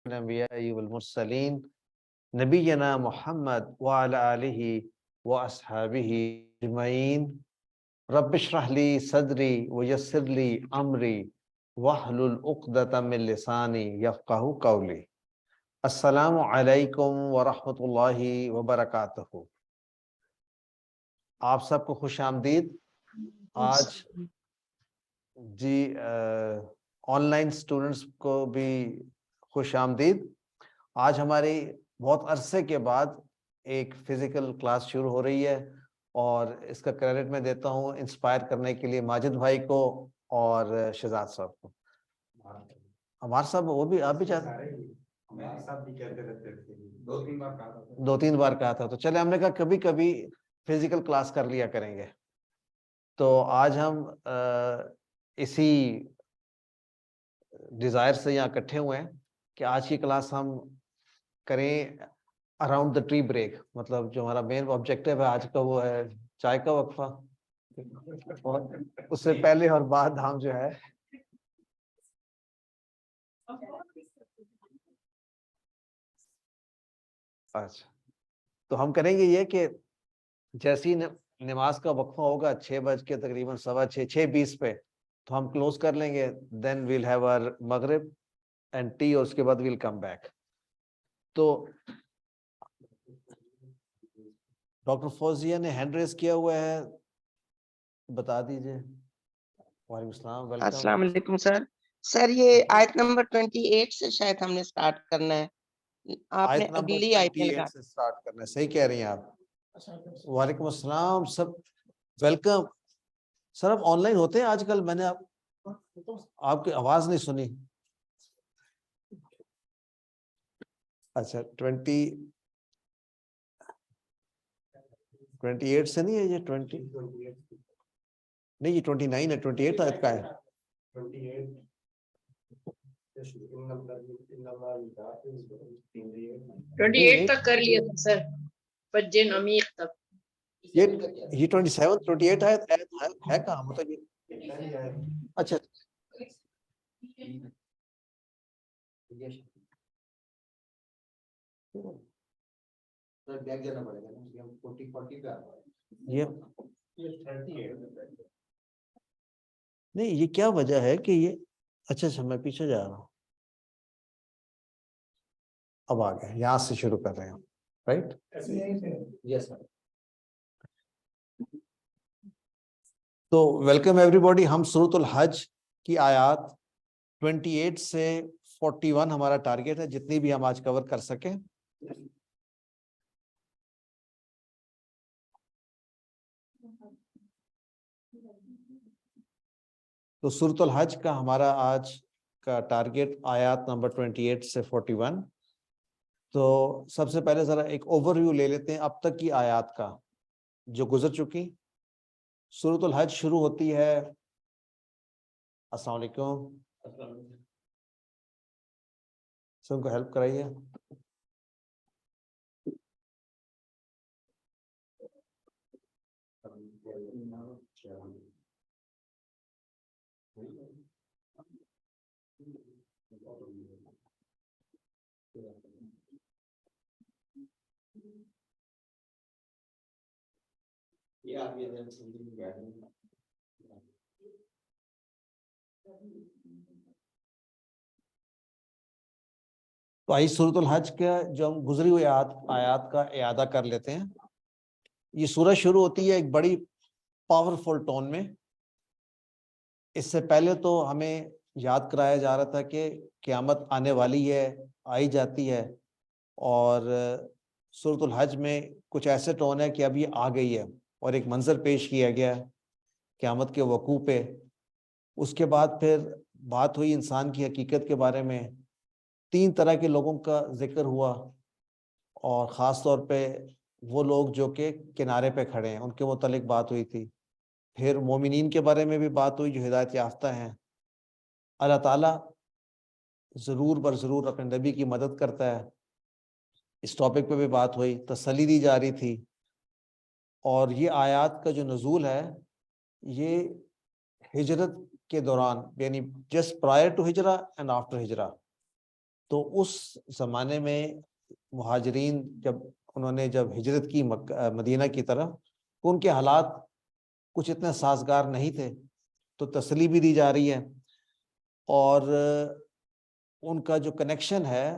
الأنبياء والمرسلين نبينا محمد وعلى آله وأصحابه أجمعين رب اشرح لي صدري ويسر لي أمري واحلل عقدة من لساني يفقهوا قولي السلام علیکم ورحمۃ اللہ وبرکاتہ. آپ سب کو خوش آمدید. آج جی آن لائن سٹوڈنٹس کو بھی خوش آمدید. آج ہماری بہت عرصے کے بعد ایک فزیکل کلاس شروع ہو رہی ہے اور اس کا کریڈٹ میں دیتا ہوں انسپائر کرنے کے لیے ماجد بھائی کو اور شہزاد صاحب کو. ہمارے صاحب وہ بھی آپ بھی چاہتے دو تین بار کہا تھا تو چلے ہم نے کہا کبھی کبھی فزیکل کلاس کر لیا کریں گے. تو آج ہم اسی ڈیزائر سے یہاں اکٹھے ہوئے ہیں کہ آج کی کلاس ہم کریں اراؤنڈ دا ٹری بریک. مطلب جو ہمارا مین آبجیکٹو ہے آج کا وہ ہے چائے کا وقفہ. اور اس سے پہلے اور بعد ہم جو ہے اچھا تو ہم کریں گے یہ کہ جیسی نماز کا وقفہ ہوگا 6 بج کے تقریباً 6:15 6:20 پہ تو ہم کلوز کر لیں گے. دین ویل ہیو آور مغرب اینڈ ٹی اور اس کے بعد ویل کم بیک. تو ڈاکٹر فوزیہ نے ہینڈ ریز کیا ہوا ہے, بتا دیجئے. وعلیکم السلام, ویلکم. السلام علیکم سر یہ آیت نمبر 28 سے شاید ہم نے سٹارٹ کرنا ہے. آپ نے اگلی آیت میں لگا سے سٹارٹ کرنا ہے. صحیح کہہ رہی ہیں آپ. وعلیکم السلام سب, ویلکم. سر آپ آن لائن ہوتے ہیں آج کل؟ میں نے آپ کی آواز نہیں سنی. اچھا 28 سے نہیں ہے یہ 20 نہیں یہ 29 ہے. 28 آیت کا ہے. 28 تک کر لیا تھا سر, فجن عمیق تک. یہ 28 آیت ہے کہاں؟ مطلب یہ اچھا یہ نہیں, یہ کیا وجہ ہے کہ یہ اچھا میں پیچھے جا رہا ہوں. اب آ گئے, یہاں سے شروع کر رہے ہیں رائٹ. یس سر. تو ویلکم ایوری باڈی. ہم سورۃ الحج کی آیات 28 سے 41 ہمارا ٹارگیٹ ہے, جتنی بھی ہم آج کور کر سکیں. تو سورۃ الحج کا ہمارا آج کا ٹارگیٹ آیات نمبر 28 سے 41. تو سب سے پہلے ذرا ایک اوور ویو لے لیتے ہیں اب تک کی آیات کا جو گزر چکی. سورۃ الحج شروع ہوتی ہے. السلام علیکم, سب کو ہیلپ کرائیے. تو آئی سورۃ الحج کا جو ہم گزری ہوئی آیات کا اعادہ کر لیتے ہیں. یہ سورہ شروع ہوتی ہے ایک بڑی پاورفل ٹون میں. اس سے پہلے تو ہمیں یاد کرایا جا رہا تھا کہ قیامت آنے والی ہے, آئی جاتی ہے, اور سورۃ الحج میں کچھ ایسے ٹون ہے کہ اب یہ آ گئی ہے, اور ایک منظر پیش کیا گیا قیامت کے وقوع پہ. اس کے بعد پھر بات ہوئی انسان کی حقیقت کے بارے میں. 3 طرح کے لوگوں کا ذکر ہوا, اور خاص طور پہ وہ لوگ جو کہ کنارے پہ کھڑے ہیں ان کے متعلق بات ہوئی تھی. پھر مومنین کے بارے میں بھی بات ہوئی جو ہدایت یافتہ ہیں. اللہ تعالیٰ ضرور بر ضرور اپنے نبی کی مدد کرتا ہے. اس ٹاپک پہ بھی بات ہوئی, تسلی دی جا رہی تھی. اور یہ آیات کا جو نزول ہے یہ ہجرت کے دوران, یعنی جسٹ پرائر ٹو ہجرہ اینڈ آفٹر ہجرہ, تو اس زمانے میں مہاجرین جب ہجرت کی مدینہ کی طرف، تو ان کے حالات کچھ اتنے سازگار نہیں تھے، تو تسلی بھی دی جا رہی ہے، اور ان کا جو کنیکشن ہے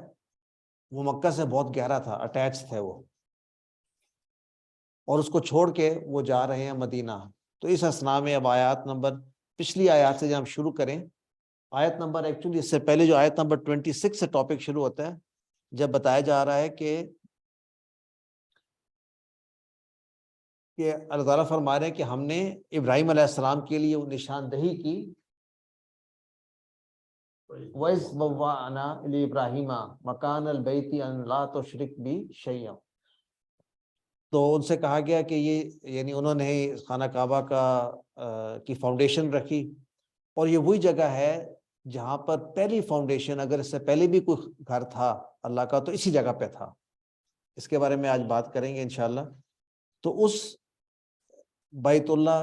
وہ مکہ سے بہت گہرا تھا، اٹیچ تھے وہ، اور اس کو چھوڑ کے وہ جا رہے ہیں مدینہ۔ تو اس اثناء میں اب آیات نمبر، پچھلی آیات سے جب ہم شروع کریں، آیت نمبر ایکچولی اس سے پہلے جو آیت نمبر 26 سے ٹاپک شروع ہوتا ہے، جب بتایا جا رہا ہے کہ اللہ تعالیٰ فرما رہے ہیں کہ ہم نے ابراہیم علیہ السلام کے لیے وہ نشاندہی کی، وَإِذْ بَوَّأْنَا لِإِبْرَاهِيمَ مَكَانَ الْبَيْتِ أَن لَا تُشْرِكْ بِي شَيْئًا، تو ان سے کہا گیا کہ یہ یعنی انہوں نے خانہ کعبہ کی فاؤنڈیشن رکھی، اور یہ وہی جگہ ہے جہاں پر پہلی فاؤنڈیشن، اگر اس سے پہلے بھی کوئی گھر تھا اللہ کا تو اسی جگہ پہ تھا۔ اس کے بارے میں آج بات کریں گے انشاءاللہ۔ تو اس بیت اللہ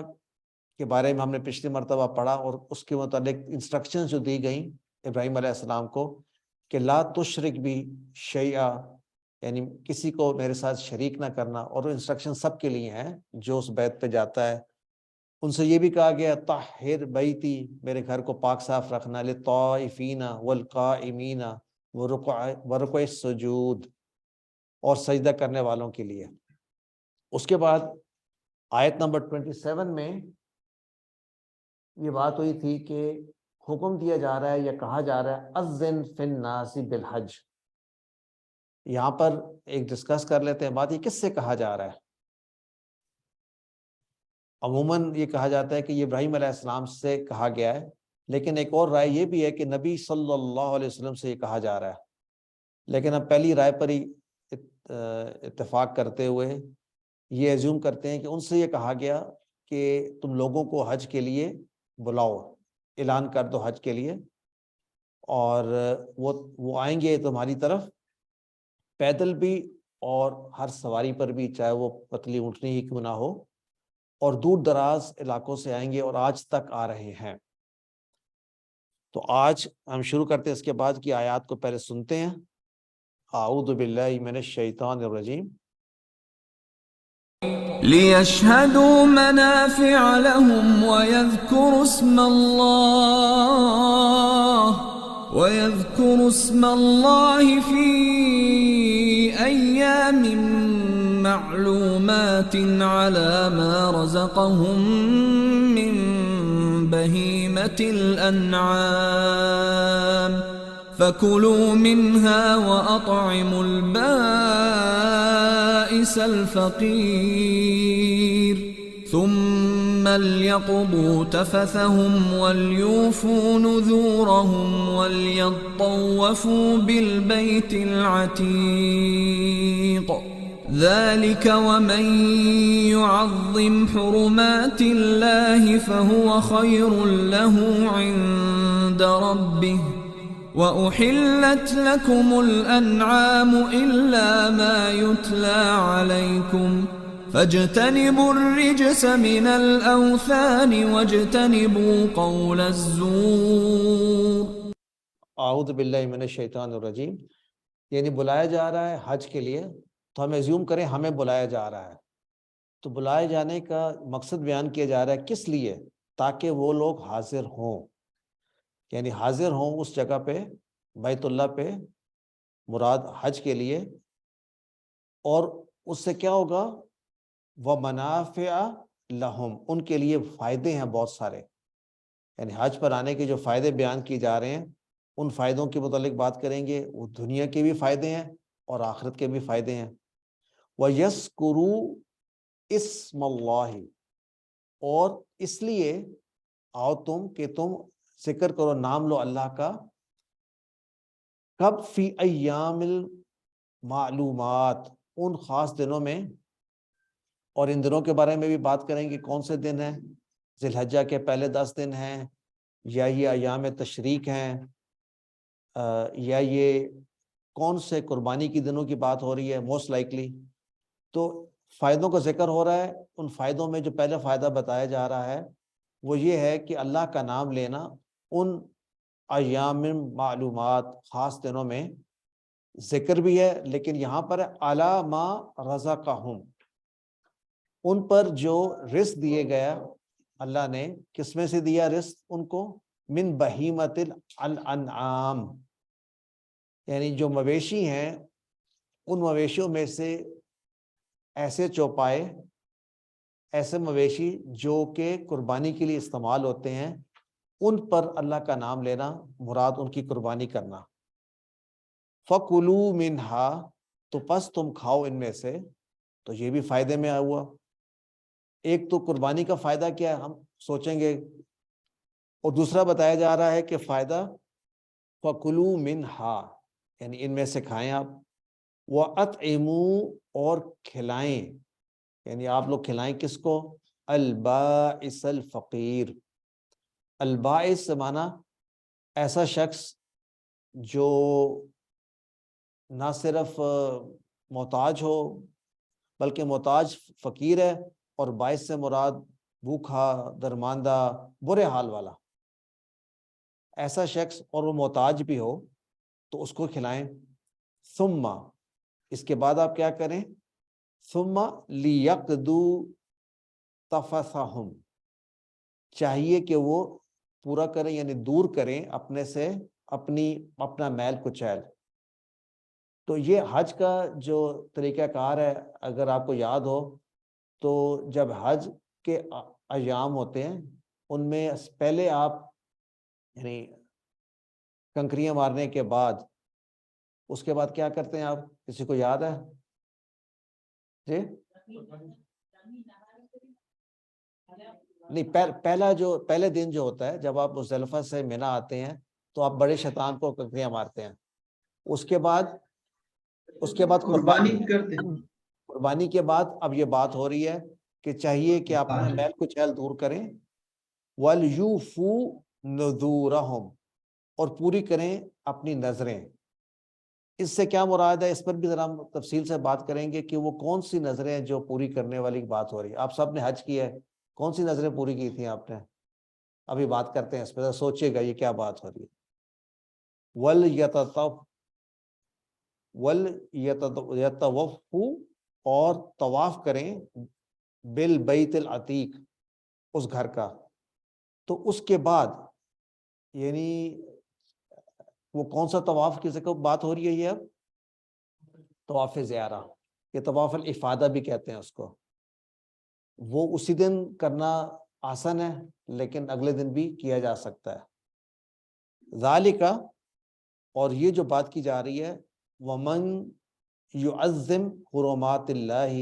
کے بارے میں ہم نے پچھلی مرتبہ پڑھا، اور اس کے متعلق انسٹرکشنز جو دی گئیں ابراہیم علیہ السلام کو کہ لا تشرک بھی شیئا، یعنی کسی کو میرے ساتھ شریک نہ کرنا، اور وہ انسٹرکشن سب کے لیے ہیں جو اس بیت پہ جاتا ہے۔ ان سے یہ بھی کہا گیا طہر بیتی، میرے گھر کو پاک صاف رکھنا، للطائفین والقائمین ورکوع السجود، اور سجدہ کرنے والوں کے لیے۔ اس کے بعد آیت نمبر 27 میں یہ بات ہوئی تھی کہ حکم دیا جا رہا ہے یا کہا جا رہا ہے اذن فی الناس بالحج۔ یہاں پر ایک ڈسکس کر لیتے ہیں بات، یہ کس سے کہا جا رہا ہے؟ عموماً یہ کہا جاتا ہے کہ یہ ابراہیم علیہ السلام سے کہا گیا ہے، لیکن ایک اور رائے یہ بھی ہے کہ نبی صلی اللہ علیہ وسلم سے یہ کہا جا رہا ہے، لیکن اب پہلی رائے پر ہی اتفاق کرتے ہوئے یہ ایزیوم کرتے ہیں کہ ان سے یہ کہا گیا کہ تم لوگوں کو حج کے لیے بلاؤ، اعلان کر دو حج کے لیے، اور وہ آئیں گے تمہاری طرف پیدل بھی اور ہر سواری پر بھی، چاہے وہ پتلی اونٹنی ہی کیوں نہ ہو، اور دور دراز علاقوں سے آئیں گے اور آج تک آ رہے ہیں۔ تو آج ہم شروع کرتے ہیں اس کے بعد کی آیات کو پہلے سنتے ہیں۔ اعوذ باللہ من الشیطان الرجیم۔ لِيَشْهَدُوا مَنَافِعَ لَهُمْ وَيَذْكُرُوا اسْمَ اللَّهِ فِي أَيَّامٍ مَّعْلُومَاتٍ عَلَى مَا رَزَقَهُم مِّن بَهِيمَةِ الْأَنْعَامِ فَكُلُوا مِنْهَا وَأَطْعِمُوا الْبَائِسَ الْفَقِيرَ ثُمَّ لْيَقْضُوا تَفَثَهُمْ وَلْيُوفُوا نُذُورَهُمْ وَلْيَطَّوَّفُوا بِالْبَيْتِ الْعَتِيقِ ذَلِكَ وَمَن يُعَظِّمْ حُرُمَاتِ اللَّهِ فَهُوَ خَيْرٌ لَّهُ عِندَ رَبِّهِ وَأُحِلَّتْ لَكُمُ الْأَنْعَامُ إِلَّا مَا يُتْلَى عَلَيْكُمْ فَاجْتَنِبُوا الرِّجْسَ مِنَ الْأَوْثَانِ وَاجْتَنِبُوا قَوْلَ الزُّورِ۔ اعوذ باللہ من الشیطان الرجیم، یعنی بلایا جا رہا ہے حج کے لیے، تو ہم ایزیوم کریں ہمیں بلایا جا رہا ہے، تو بلائے جانے کا مقصد بیان کیا جا رہا ہے کس لیے؟ تاکہ وہ لوگ حاضر ہوں، یعنی حاضر ہوں اس جگہ پہ، بیت اللہ پہ، مراد حج کے لیے، اور اس سے کیا ہوگا؟ وَمَنَافِعَ لَهُمْ، ان کے لیے فائدے ہیں بہت سارے، یعنی حج پر آنے کے جو فائدے بیان کیے جا رہے ہیں ان فائدوں کے متعلق بات کریں گے، وہ دنیا کے بھی فائدے ہیں اور آخرت کے بھی فائدے ہیں۔ وَيَذْكُرُوا اسْمَ اللَّهِ، اور اس لیے آؤ تم کہ تم ذکر کرو، نام لو اللہ کا، کب؟ فی ایام المعلومات، ان خاص دنوں میں، اور ان دنوں کے بارے میں بھی بات کریں گے کون سے دن ہیں، ذی الحجہ کے پہلے 10 دن ہیں، یا یہ ایام تشریق ہیں، یا یہ کون سے قربانی کی دنوں کی بات ہو رہی ہے موسٹ لائکلی۔ تو فائدوں کا ذکر ہو رہا ہے۔ ان فائدوں میں جو پہلا فائدہ بتایا جا رہا ہے وہ یہ ہے کہ اللہ کا نام لینا ان ایام معلومات، خاص دنوں میں، ذکر بھی ہے لیکن یہاں پر علی ما رزقہم، ان پر جو رزق دیے گیا اللہ نے، کس میں سے دیا رزق ان کو؟ من بہیمت الانعام، یعنی جو مویشی ہیں ان مویشیوں میں سے ایسے چوپائے، ایسے مویشی جو کہ قربانی کے لیے استعمال ہوتے ہیں، ان پر اللہ کا نام لینا مراد ان کی قربانی کرنا۔ فَكُلُوا مِنْهَا، تو پس تم کھاؤ ان میں سے، تو یہ بھی فائدے میں ہوا۔ ایک تو قربانی کا فائدہ کیا ہے ہم سوچیں گے، اور دوسرا بتایا جا رہا ہے کہ فائدہ فَكُلُوا مِنْهَا، یعنی ان میں سے کھائیں آپ، وَأَطْعِمُوا، اور کھلائیں، یعنی آپ لوگ کھلائیں کس کو؟ البائس الفقیر۔ البائس سے معنی ایسا شخص جو نہ صرف محتاج ہو بلکہ محتاج فقیر ہے، اور باعث سے مراد بھوکھا، درماندہ، برے حال والا ایسا شخص، اور وہ محتاج بھی ہو تو اس کو کھلائیں۔ ثم، اس کے بعد آپ کیا کریں؟ ثم لیقضوا تفثہم، چاہیے کہ وہ پورا کریں، یعنی دور کریں اپنے سے اپنا میل کچیل۔ تو یہ حج کا جو طریقہ کار ہے، اگر آپ کو یاد ہو تو جب حج کے ایام ہوتے ہیں ان میں پہلے آپ یعنی کنکریاں مارنے کے بعد، اس کے بعد کیا کرتے ہیں آپ؟ کسی کو یاد ہے؟ جی نہیں، پہلے دن جو ہوتا ہے جب آپ مزدلفہ سے منی آتے ہیں تو آپ بڑے شیطان کو کنکریاں مارتے ہیں۔ اس کے بعد قربانی کے بعد اب یہ بات ہو رہی ہے کہ چاہیے کہ اپنا میل کچیل دور کریں، وَلْيُوفُوا نُذُورَهُمْ، اور پوری کریں اپنی نظریں۔ اس سے کیا مراد ہے؟ اس پر بھی ذرا ہم تفصیل سے بات کریں گے کہ وہ کون سی نظریں ہیں جو پوری کرنے والی بات ہو رہی ہے۔ آپ سب نے حج کیا ہے، کون سی نظریں پوری کی تھیں آپ نے؟ ابھی بات کرتے ہیں اس پہ، سوچئے گا یہ کیا بات ہو رہی ہے۔ وَلْيَطَوَّفُوا، اور طواف کریں، بالبیت العتیق، اس گھر کا۔ تو اس کے بعد یعنی وہ کون سا طواف کی ذکر بات ہو رہی ہے؟ یہ اب طواف زیارہ، یہ طواف الافادہ بھی کہتے ہیں اس کو۔ وہ اسی دن کرنا آسان ہے لیکن اگلے دن بھی کیا جا سکتا ہے۔ ذالک، اور یہ جو بات کی جا رہی ہے، ومن یعظم حرمات اللہ،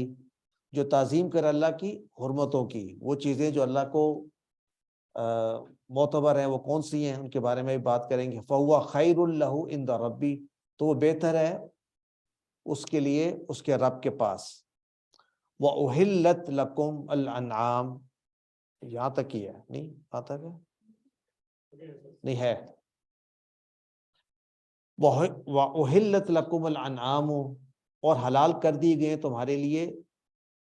جو تعظیم کرے اللہ کی حرمتوں کی، وہ چیزیں جو اللہ کو معتبر ہیں وہ کون سی ہیں ان کے بارے میں بھی بات کریں گے۔ فہو خیر لہ عند ربی، تو وہ بہتر ہے اس کے لیے اس کے رب کے پاس۔ وَأُحِلَّتْ لَكُمْ الْأَنْعَامُ، یہاں تک ہی ہے، نہیں آتا کیا؟ نہیں ہے۔ وَأُحِلَّتْ لَكُمُ الْأَنْعَامُ، اور حلال کر دی گئے تمہارے لیے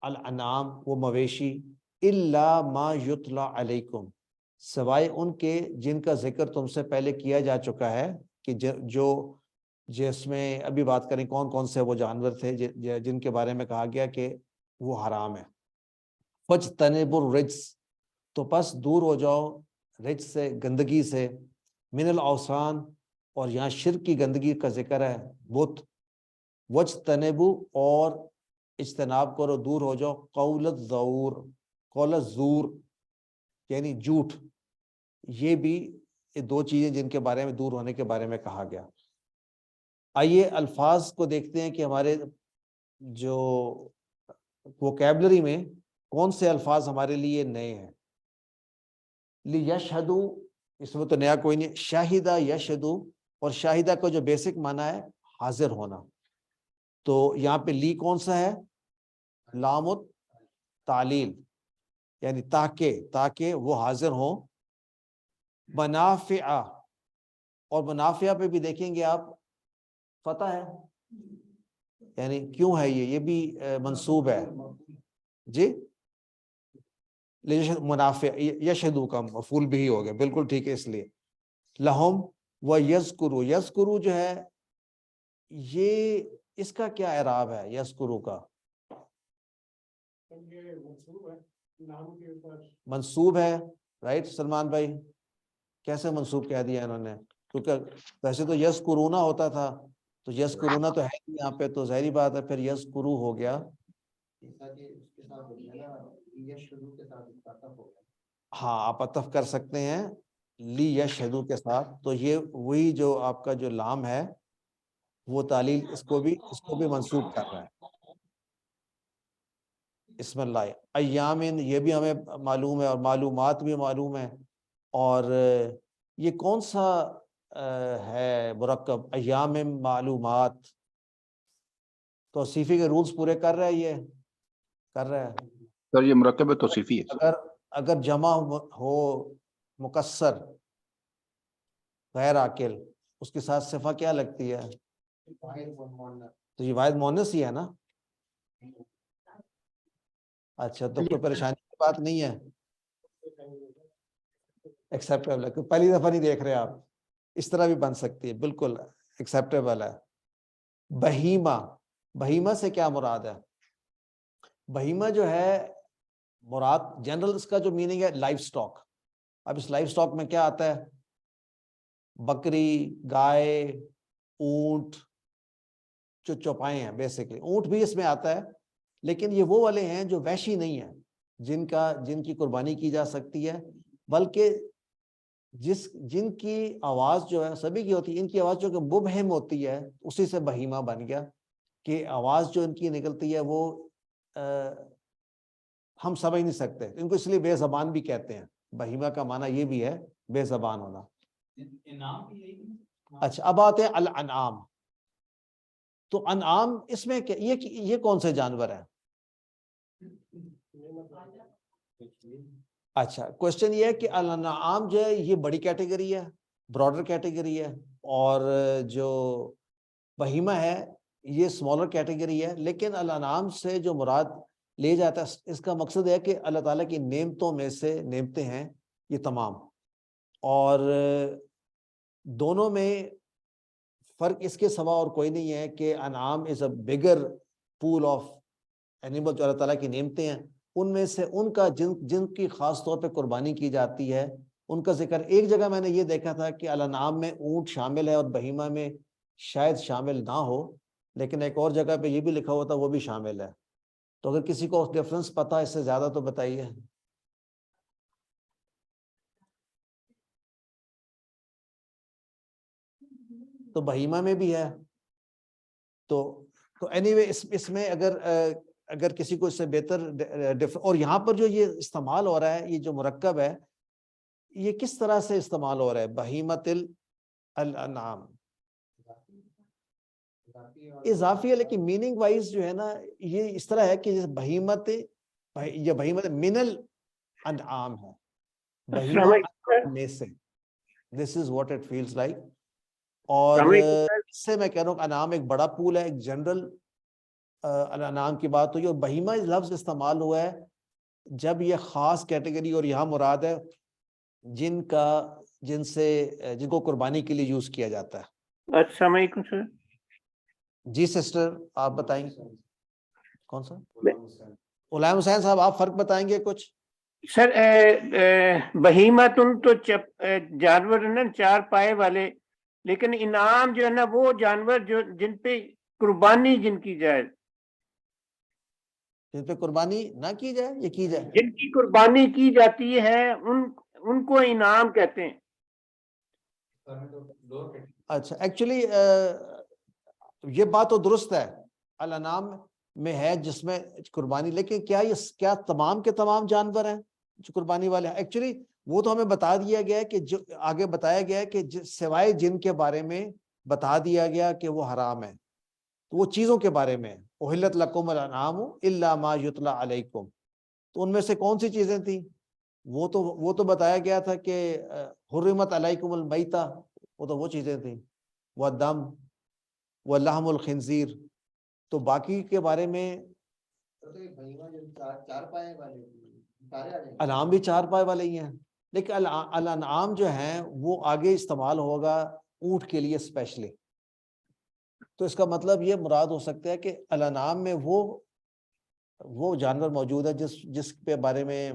الانعام، وہ مویشی، إِلَّا مَا يُتْلَى عَلَيْكُمْ، سوائے ان کے جن کا ذکر تم سے پہلے کیا جا چکا ہے، کہ جو جس میں ابھی بات کریں کون کون سے وہ جانور تھے جن کے بارے میں کہا گیا کہ وہ حرام ہے۔ فَاجْتَنِبُوا الرِّجْسَ، تو پس دور ہو جاؤ رجس سے، گندگی سے، من الاوثان، اور یہاں شرک کی گندگی کا ذکر ہے، بت۔ وَاجْتَنِبُوا، اور اجتناب کرو، دور ہو جاؤ، قول الزور، یعنی جھوٹ۔ یہ بھی دو چیزیں جن کے بارے میں دور ہونے کے بارے میں کہا گیا۔ آئیے الفاظ کو دیکھتے ہیں کہ ہمارے جو ووکیبلری میں کون سے الفاظ ہمارے لیے نئے ہیں۔ لیشہدوا، اس میں تو نیا کوئی نہیں، شاہدہ یشہدوا، اور شاہدہ کا جو بیسک معنی ہے حاضر ہونا، تو یہاں پہ لی کون سا ہے؟ لام التعلیل، یعنی تاکہ وہ حاضر ہوں۔ منافع، اور منافع پہ بھی دیکھیں گے آپ فتح ہے، یعنی کیوں ہے یہ بھی منصوب ہے جی، منافع، یشہدوا کا مفعول بھی ہو گیا، بالکل ٹھیک ہے۔ اس لیے لہم و یذکروا، یذکروا جو ہے یہ اس کا کیا اعراب ہے یذکرو کا؟ منصوب ہے، رائٹ سلمان بھائی؟ کیسے منصوب کہہ دیا انہوں نے؟ کیونکہ ویسے تو یذکرونا ہوتا تھا، تو یذکرونا تو ہے یہاں پہ، تو ظاہری بات ہے پھر یذکرو ہو گیا. ہاں آپ عطف کر سکتے ہیں لی یشہدو کے ساتھ، تو یہ وہی جو آپ کا جو لام ہے وہ تعلیل اس کو بھی منسوب کر رہا ہے. بسم اللہ ایامن، یہ بھی ہمیں معلوم ہے، اور معلومات بھی معلوم ہے. اور یہ کون سا ہے مرکب ایام معلومات؟ توصیفی کے رولز پورے کر رہا ہے، یہ کر رہا ہے سر، یہ مرکب توصیفی ہے. اگر جمع ہو مکسر غیر عاقل، اس کے ساتھ صفہ کیا لگتی ہے؟ تو یہ واحد مؤنث ہی ہے نا. اچھا تو کوئی پریشانی کی بات نہیں ہے، ایکسیپٹیبل ہے. پہلی دفعہ نہیں دیکھ رہے آپ، اس طرح بھی بن سکتی ہے، بالکل ایکسیپٹیبل ہے. بہیمہ، بہیمہ سے کیا مراد ہے؟ بہیمہ جو ہے مراد جنرل اس کا جو میننگ ہے لائف سٹاک. اب اس لائف سٹاک میں کیا آتا ہے؟ بکری، گائے، اونٹ، جو چوپائے ہیں بیسیکلی. اونٹ بھی اس میں آتا ہے، لیکن یہ وہ والے ہیں جو وحشی نہیں ہیں، جن کی قربانی کی جا سکتی ہے، بلکہ جن کی آواز جو ہے سبھی کی ہوتی ہے، ان کی آواز جو کہ مبہم ہوتی ہے، اسی سے بہیمہ بن گیا کہ آواز جو ان کی نکلتی ہے وہ ہم سمجھ نہیں سکتے. ان کو اس لیے بے زبان بھی کہتے ہیں. بہیمہ کا معنی یہ بھی ہے بے زبان ہونا. اچھا اب آتے ہیں الانعام. تو انعام اس میں یہ کون سے جانور ہیں؟ اچھا کوشچن یہ ہے کہ الانعام جو ہے یہ بڑی کیٹیگری ہے، براڈر کیٹیگری ہے، اور جو بہیمہ ہے یہ اسمالر کیٹیگری ہے. لیکن الانعام سے جو مراد لے جاتا ہے اس کا مقصد ہے کہ اللہ تعالیٰ کی نعمتوں میں سے نعمتیں ہیں یہ تمام، اور دونوں میں فرق اس کے سوا اور کوئی نہیں ہے کہ انعام از اے بگر پول آف اینیمل. جو اللہ تعالیٰ کی نعمتیں ہیں ان میں سے ان کا جن کی خاص طور پہ قربانی کی جاتی ہے ان کا ذکر ایک جگہ میں نے یہ دیکھا تھا کہ الانعام میں اونٹ شامل ہے اور بہیمہ میں شاید شامل نہ ہو، لیکن ایک اور جگہ پہ یہ بھی لکھا ہوا تھا وہ بھی شامل ہے. تو اگر کسی کو ڈفرنس پتا اس سے زیادہ تو بتائیے. تو بہیمہ میں بھی ہے. تو اینی وے اس میں اگر کسی کو اس سے بہتر اور یہاں پر جو یہ استعمال ہو رہا ہے یہ جو مرکب ہے یہ کس طرح سے استعمال ہو رہا ہے؟ بہیمۃ الانعام اضافی ہے، لیکن میننگ وائز جو ہے نا یہ اس طرح ہے کہ بہیمت من الانعام ہے، بہیمہ میں سے. This is what it feels like. اور اس سے میں کہہ رہا ہوں انعام ایک بڑا پول ہے، ایک جنرل انعام کی بات ہوئی، اور بہیمہ لفظ استعمال ہوا ہے جب یہ خاص کیٹیگری، اور یہاں مراد ہے جن کو قربانی کے لیے یوز کیا جاتا ہے. السلام علیکم سر. جی سسٹر آپ بتائیں. کون سا؟ غلام حسین صاحب آپ فرق بتائیں گے کچھ؟ سر بہیمتن تو جانور نا چار پائے والے، لیکن انعام جو ہے نا وہ جانور جو جن پہ قربانی جن کی جائے، جن پہ قربانی نہ کی جائے یا کی جائے، جن کی قربانی کی جاتی ہے ان کو انعام کہتے ہیں. اچھا ایکچولی یہ بات تو درست ہے، الانعام میں ہے جس میں قربانی، لیکن کیا تمام کے تمام جانور ہیں جو قربانی والے ہیں؟ ایکچولی وہ تو ہمیں بتا دیا گیا ہے کہ جو آگے بتایا گیا ہے کہ سوائے جن کے بارے میں بتا دیا گیا کہ وہ حرام ہے، تو وہ چیزوں کے بارے میں احلت لکم الانعام الا ما یتلی علیکم. تو ان میں سے کون سی چیزیں تھیں؟ وہ تو بتایا گیا تھا کہ حرمت علیکم المیتہ، وہ چیزیں تھیں، والدم واللحم الخنزیر. تو باقی کے بارے میں انعام بھی چار پائے والے ہی ہیں، لیکن الانعام جو ہیں وہ آگے استعمال ہوگا اونٹ کے لیے اسپیشلی. تو اس کا مطلب یہ مراد ہو سکتا ہے کہ الانعام میں وہ جانور موجود ہے جس کے بارے میں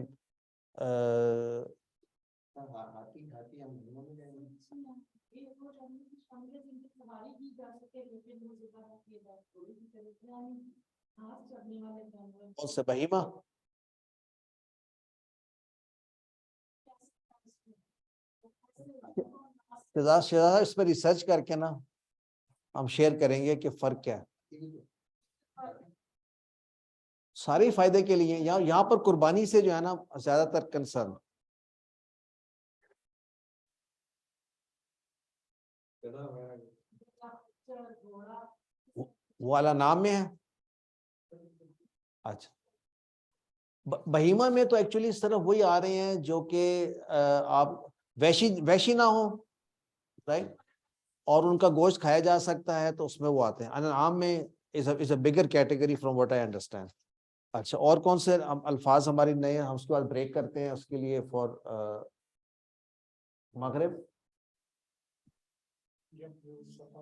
کون سے بہیمہ شہزادہ اس پہ ریسرچ کر کے نا ہم شیئر کریں گے کہ فرق کیا ہے. سارے فائدے کے لیے یہاں پر قربانی سے جو ہے نا زیادہ تر کنسرن وہ والا نام میں ہے. اچھا بہیمہ میں تو ایکچولی صرف وہی آ رہے ہیں جو کہ آپ ویشی نہ ہو رائٹ اور ان کا گوشت کھایا جا سکتا ہے تو اس میں وہ آتے ہیں. انعام میں is a bigger category from what I understand. اچھا اور کون سے الفاظ ہماری نئے ہیں ہم اس کے بعد بریک کرتے ہیں اس کے لیے فور مغرب.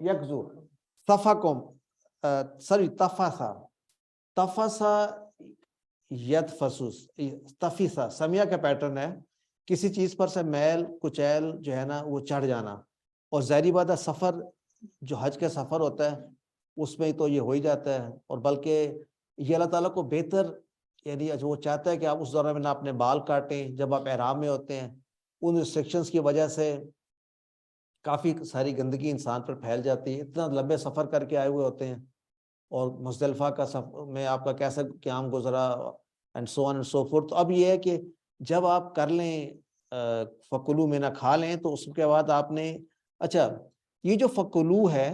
یکزو تفکم سوری تفسا یتفسس تفیسا سمیہ کا پیٹرن ہے کسی چیز پر سے میل کچیل جو ہے نا وہ چڑھ جانا اور ظاہری بات ہے سفر جو حج کا سفر ہوتا ہے اس میں تو یہ ہو ہی جاتا ہے اور بلکہ یہ اللہ تعالیٰ کو بہتر یعنی وہ چاہتا ہے کہ آپ اس دوران میں نہ اپنے بال کاٹیں جب آپ احرام میں ہوتے ہیں. ان ریسٹرکشنز کی وجہ سے کافی ساری گندگی انسان پر پھیل جاتی ہے. اتنا لمبے سفر کر کے آئے ہوئے ہوتے ہیں اور مزدلفہ کا سفر میں آپ کا کیسا قیام گزرا and so on and so forth. تو اب یہ ہے کہ جب آپ کر لیں فکلو میں نہ کھا لیں تو اس کے بعد آپ نے اچھا یہ جو فکلو ہے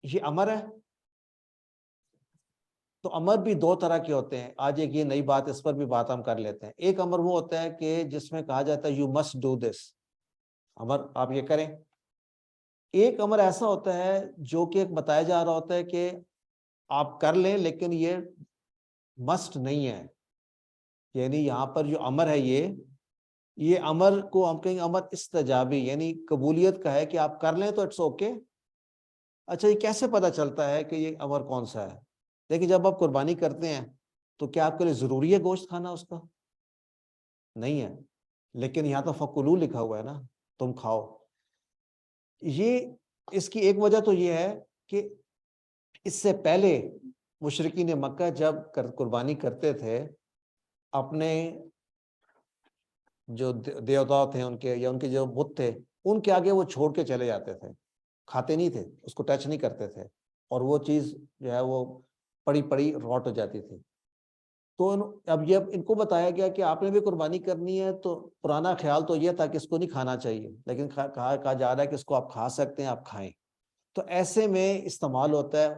یہ امر ہے. تو امر بھی دو طرح کے ہوتے ہیں. آج ایک یہ نئی بات اس پر بھی بات ہم کر لیتے ہیں. ایک امر وہ ہوتا ہے کہ جس میں کہا جاتا ہے یو مسٹ ڈو دس امر آپ یہ کریں. ایک امر ایسا ہوتا ہے جو کہ ایک بتایا جا رہا ہوتا ہے کہ آپ کر لیں لیکن یہ مسٹ نہیں ہے. یعنی یہاں پر جو امر ہے یہ امر کو ہم کہیں امر استجابی یعنی قبولیت کا ہے کہ آپ کر لیں تو اٹس اوکے. اچھا یہ کیسے پتہ چلتا ہے کہ یہ امر کون سا ہے؟ دیکھیں جب آپ قربانی کرتے ہیں تو کیا آپ کے لیے ضروری ہے گوشت کھانا اس کا؟ نہیں ہے. لیکن یہاں تو فکلو لکھا ہوا ہے نا تم کھاؤ. یہ اس کی ایک وجہ تو یہ ہے کہ اس سے پہلے مشرکین مکہ جب قربانی کرتے تھے اپنے جو دیوتا تھے ان کے یا ان کے جو بت تھے ان کے آگے وہ چھوڑ کے چلے جاتے تھے. کھاتے نہیں تھے اس کو ٹچ نہیں کرتے تھے اور وہ چیز جو ہے وہ پڑی پڑی روٹ ہو جاتی تھی. تو اب یہ ان کو بتایا گیا کہ آپ نے بھی قربانی کرنی ہے تو پرانا خیال تو یہ تھا کہ اس کو نہیں کھانا چاہیے لیکن کہا جا رہا ہے کہ اس کو آپ کھا سکتے ہیں آپ کھائیں. تو ایسے میں استعمال ہوتا ہے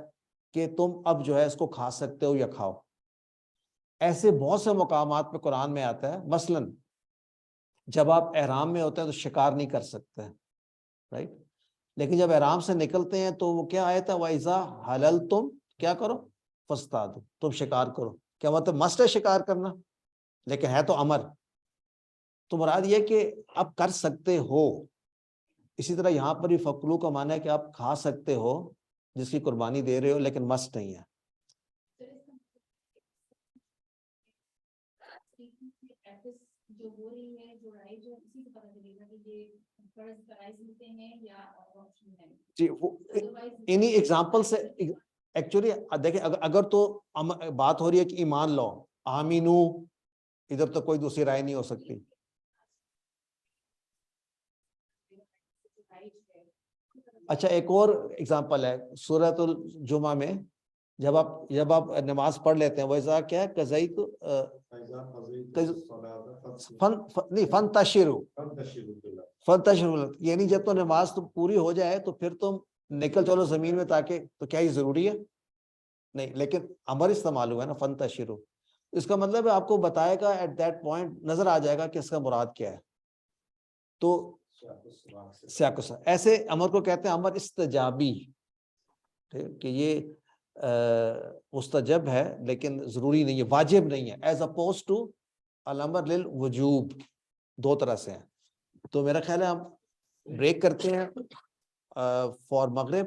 کہ تم اب جو ہے اس کو کھا سکتے ہو یا کھاؤ. ایسے بہت سے مقامات پہ قرآن میں آتا ہے. مثلا جب آپ احرام میں ہوتے ہیں تو شکار نہیں کر سکتے رائٹ. لیکن جب احرام سے نکلتے ہیں تو وہ کیا آیا تھا وَإِذَا حَلَلْتُمْ کیا کرو فَاصْطَادُوا تم شکار کرو. کیا مطلب مسٹ ہے شکار کرنا لیکن ہے تو امر. تو مراد یہ کہ آپ کر سکتے ہو. اسی طرح یہاں پر بھی فکلو کا معنی ہے کہ آپ کھا سکتے ہو جس کی قربانی دے رہے ہو لیکن مسٹ نہیں ہے. جی انہی ایگزامپل سے ایکچولی دیکھیں اگر تو بات ہو رہی ہے کہ ایمان لاؤ آمینو ادھر تو کوئی دوسری رائے نہیں ہو سکتی. اچھا ایک اور ایگزامپل ہے سورۃ الجمعہ میں جب آپ نماز پڑھ لیتے ہیں ویسا کیا ہے قضیت فنتشروا یعنی جب تو نماز تو پوری ہو جائے تو پھر تم نکل چلو زمین میں تاکہ تو کیا یہ ضروری ہے؟ نہیں. لیکن امر استعمال ہوا ہے نا فنتشروا. اس کا مطلب ہے آپ کو بتائے گا ایٹ دیٹ پوائنٹ نظر آ جائے گا کہ اس کا مراد کیا ہے. تو سیاق ایسے امر کو کہتے ہیں امر استجابی کہ یہ مستجب ہے لیکن ضروری نہیں ہے واجب نہیں ہے ایز اپوز ٹو الامر للوجوب. دو طرح سے ہیں. تو میرا خیال ہے ہم بریک کرتے ہیں for Maghrib,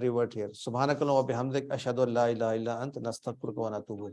revert here. Subhanak Allah wa bihamdik ashhadu an la ilaha illa anta nastaghfiruka wa natubu.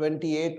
28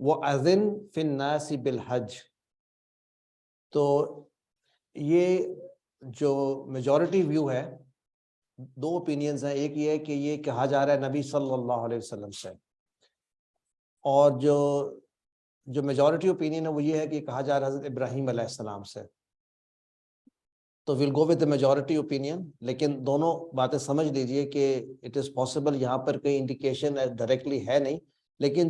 وَأَذِنْ فِي النَّاسِ بِالْحَجِّ. تو یہ جو میجورٹی ویو ہے، دو اوپینینز ہیں. ایک یہ ہے کہ یہ کہا جا رہا ہے نبی صلی اللہ علیہ وسلم سے، اور جو میجورٹی اوپینین ہے وہ یہ ہے کہ کہا جا رہا ہے حضرت ابراہیم علیہ السلام سے. تو we'll go with the majority opinion, لیکن دونوں باتیں سمجھ لیجئے کہ اٹ از پاسبل، یہاں پر کوئی انڈیکیشن ڈائریکٹلی ہے نہیں، لیکن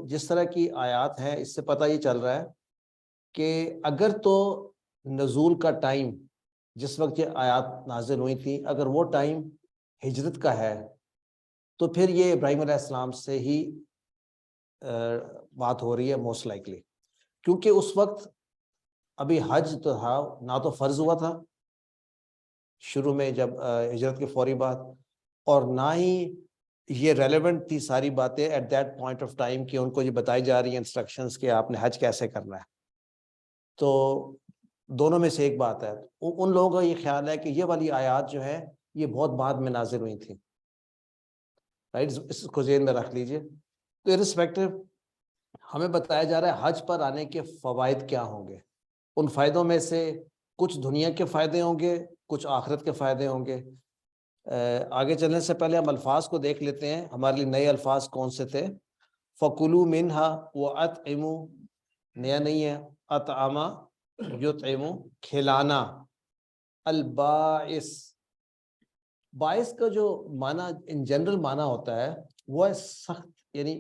جس طرح کی آیات ہیں اس سے پتہ یہ چل رہا ہے کہ اگر تو نزول کا ٹائم جس وقت یہ آیات نازل ہوئی تھی اگر وہ ٹائم ہجرت کا ہے تو پھر یہ ابراہیم علیہ السلام سے ہی بات ہو رہی ہے موسٹ لائکلی، کیونکہ اس وقت ابھی حج تو تھا، نہ تو فرض ہوا تھا شروع میں جب ہجرت کے فوری بعد، اور نہ ہی یہ ریلیونٹ تھی ساری باتیں at that point of time کہ ان کو یہ بتائی جا رہی ہیں انسٹرکشنز کہ آپ نے حج کیسے کرنا ہے. تو دونوں میں سے ایک بات ہے. ان لوگوں کا یہ خیال ہے کہ یہ والی آیات جو ہے یہ بہت بعد میں نازل ہوئی تھیں، رائٹ، اس کو ذہن میں رکھ لیجئے. تو ارسپیکٹو ہمیں بتایا جا رہا ہے حج پر آنے کے فوائد کیا ہوں گے. ان فائدوں میں سے کچھ دنیا کے فائدے ہوں گے، کچھ آخرت کے فائدے ہوں گے. آگے چلنے سے پہلے ہم الفاظ کو دیکھ لیتے ہیں. ہمارے لیے نئے الفاظ کون سے تھے؟ فَكُلُوا مِنْهَا وَأَطْعِمُوا، نیا نہیں ہے، اطعما یطعمو، کھلانا. البائس، باعث کا جو معنی ان جنرل معنی ہوتا ہے وہ ہے سخت، یعنی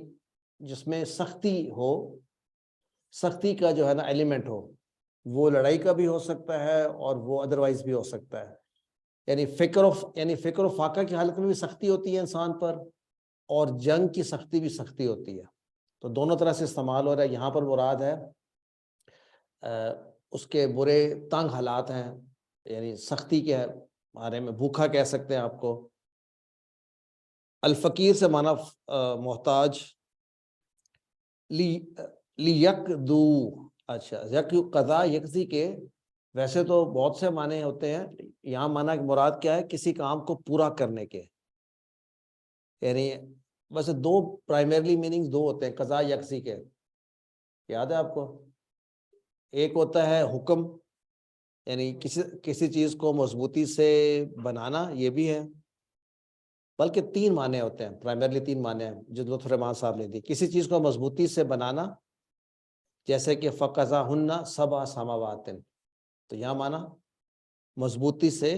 جس میں سختی ہو، سختی کا جو ہے نا ایلیمنٹ ہو. وہ لڑائی کا بھی ہو سکتا ہے اور وہ ادروائز بھی ہو سکتا ہے. یعنی فکر و فاقہ کی حالت میں بھی سختی ہوتی ہے انسان پر، اور جنگ کی سختی بھی سختی ہوتی ہے. تو دونوں طرح سے استعمال ہو رہا ہے. یہاں پر مراد ہے اس کے برے تنگ حالات ہیں، یعنی سختی کے بارے میں، بھوکا کہہ سکتے ہیں آپ کو. الفقیر سے معنی محتاج. لیکدو، اچھا، قضا یکزی کے ویسے تو بہت سے معنی ہوتے ہیں، یہاں معنی مراد کیا ہے؟ کسی کام کو پورا کرنے کے. یعنی ویسے دو پرائمرلی میننگز دو ہوتے ہیں قضا یکزی کے، یاد ہے آپ کو؟ ایک ہوتا ہے حکم، یعنی کسی چیز کو مضبوطی سے بنانا، یہ بھی ہے. بلکہ تین معنی ہوتے ہیں، پرائمرلی تین معنی ہیں جو لطف رحمان صاحب نے دی. کسی چیز کو مضبوطی سے بنانا، جیسے کہ فَقَضَاهُنَّ سَبْعَ سَمَاوَاتٍ، تو یہاں معنی مضبوطی سے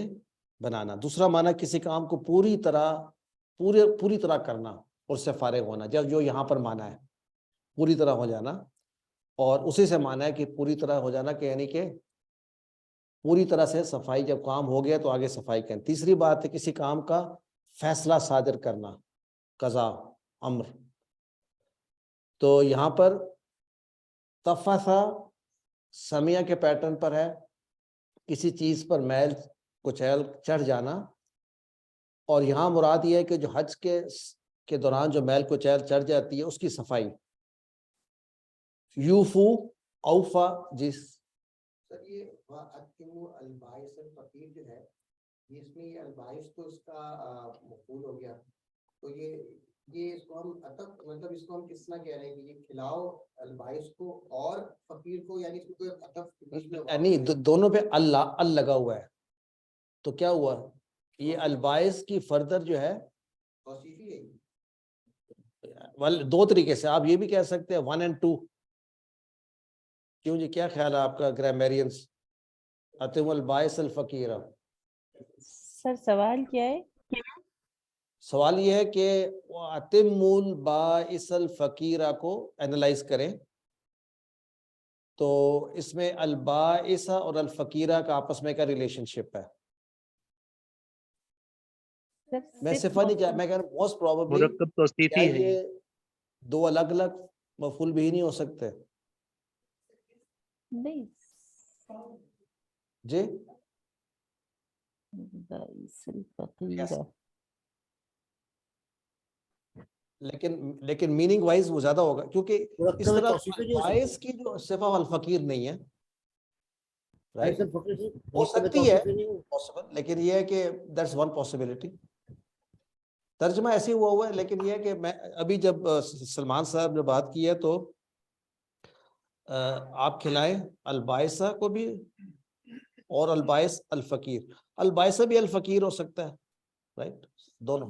بنانا. دوسرا معنی کسی کام کو پوری طرح کرنا اور اس سے فارغ ہونا، جو یہاں پر معنی ہے پوری طرح ہو جانا. اور اسی سے معنی ہے کہ پوری طرح ہو جانا کہ یعنی کہ پوری طرح سے صفائی، جب کام ہو گیا تو آگے صفائی کریں. تیسری بات ہے کسی کام کا فیصلہ صادر کرنا، قضا، امر. تو یہاں پر تفثا سمیہ کے پیٹرن پر ہے، کسی چیز پر میل کچیل چڑھ جانا. اور یہاں مراد یہ ہے کہ جو حج کے دوران جو میل کچیل چڑھ جاتی ہے اس کی صفائی. یوفو، اوفا، جس سر یہ البائس الفقیر جو ہے، اس میں یہ البائس تو اس کا مفعول ہو گیا. تو یہ اس کو ہم مطلب اس کو ہم کس طرح کہہ رہے ہیں کہ یہ کھلاؤ البائس کو اور فقیر کو، یعنی اس کو نہیں، دونوں پہ اللہ لگا ہوا ہے. تو کیا ہوا؟ یہ البائس کی فردر جو ہے دو طریقے سے آپ یہ بھی کہہ سکتے ہیں 1 and 2. کیوں جی، کیا خیال ہے آپ کا گرامرینس؟ اتم البائس الفقیر. سر سوال کیا ہے؟ سوال یہ ہے کہ اتم البائس الفقیر کو اینالائز کریں تو اس میں البائس اور الفقیرہ کا آپس میں کا ریلیشن شپ ہے. میں صفہ نہیں کیا، میں کہہ رہا ہوں موسٹ پروبیبلی مرکب توصیفی ہے، یہ دو الگ الگ مفعول بھی نہیں ہو سکتے. نہیں جی لیکن میننگ وائز وہ زیادہ ہوگا، کیونکہ اس طرح باعث کی جو صفہ الفقیر نہیں ہے، ہو سکتی ہے لیکن یہ ہے کہ دیٹس ون پاسبلٹی. ترجمہ ایسے ہوا ہے، لیکن یہ ہے کہ میں ابھی جب سلمان صاحب نے بات کی ہے تو آپ کھلائیں البائسہ کو بھی اور البائس الفقیر. البائسہ بھی الفقیر ہو سکتا ہے, رائٹ, دونوں.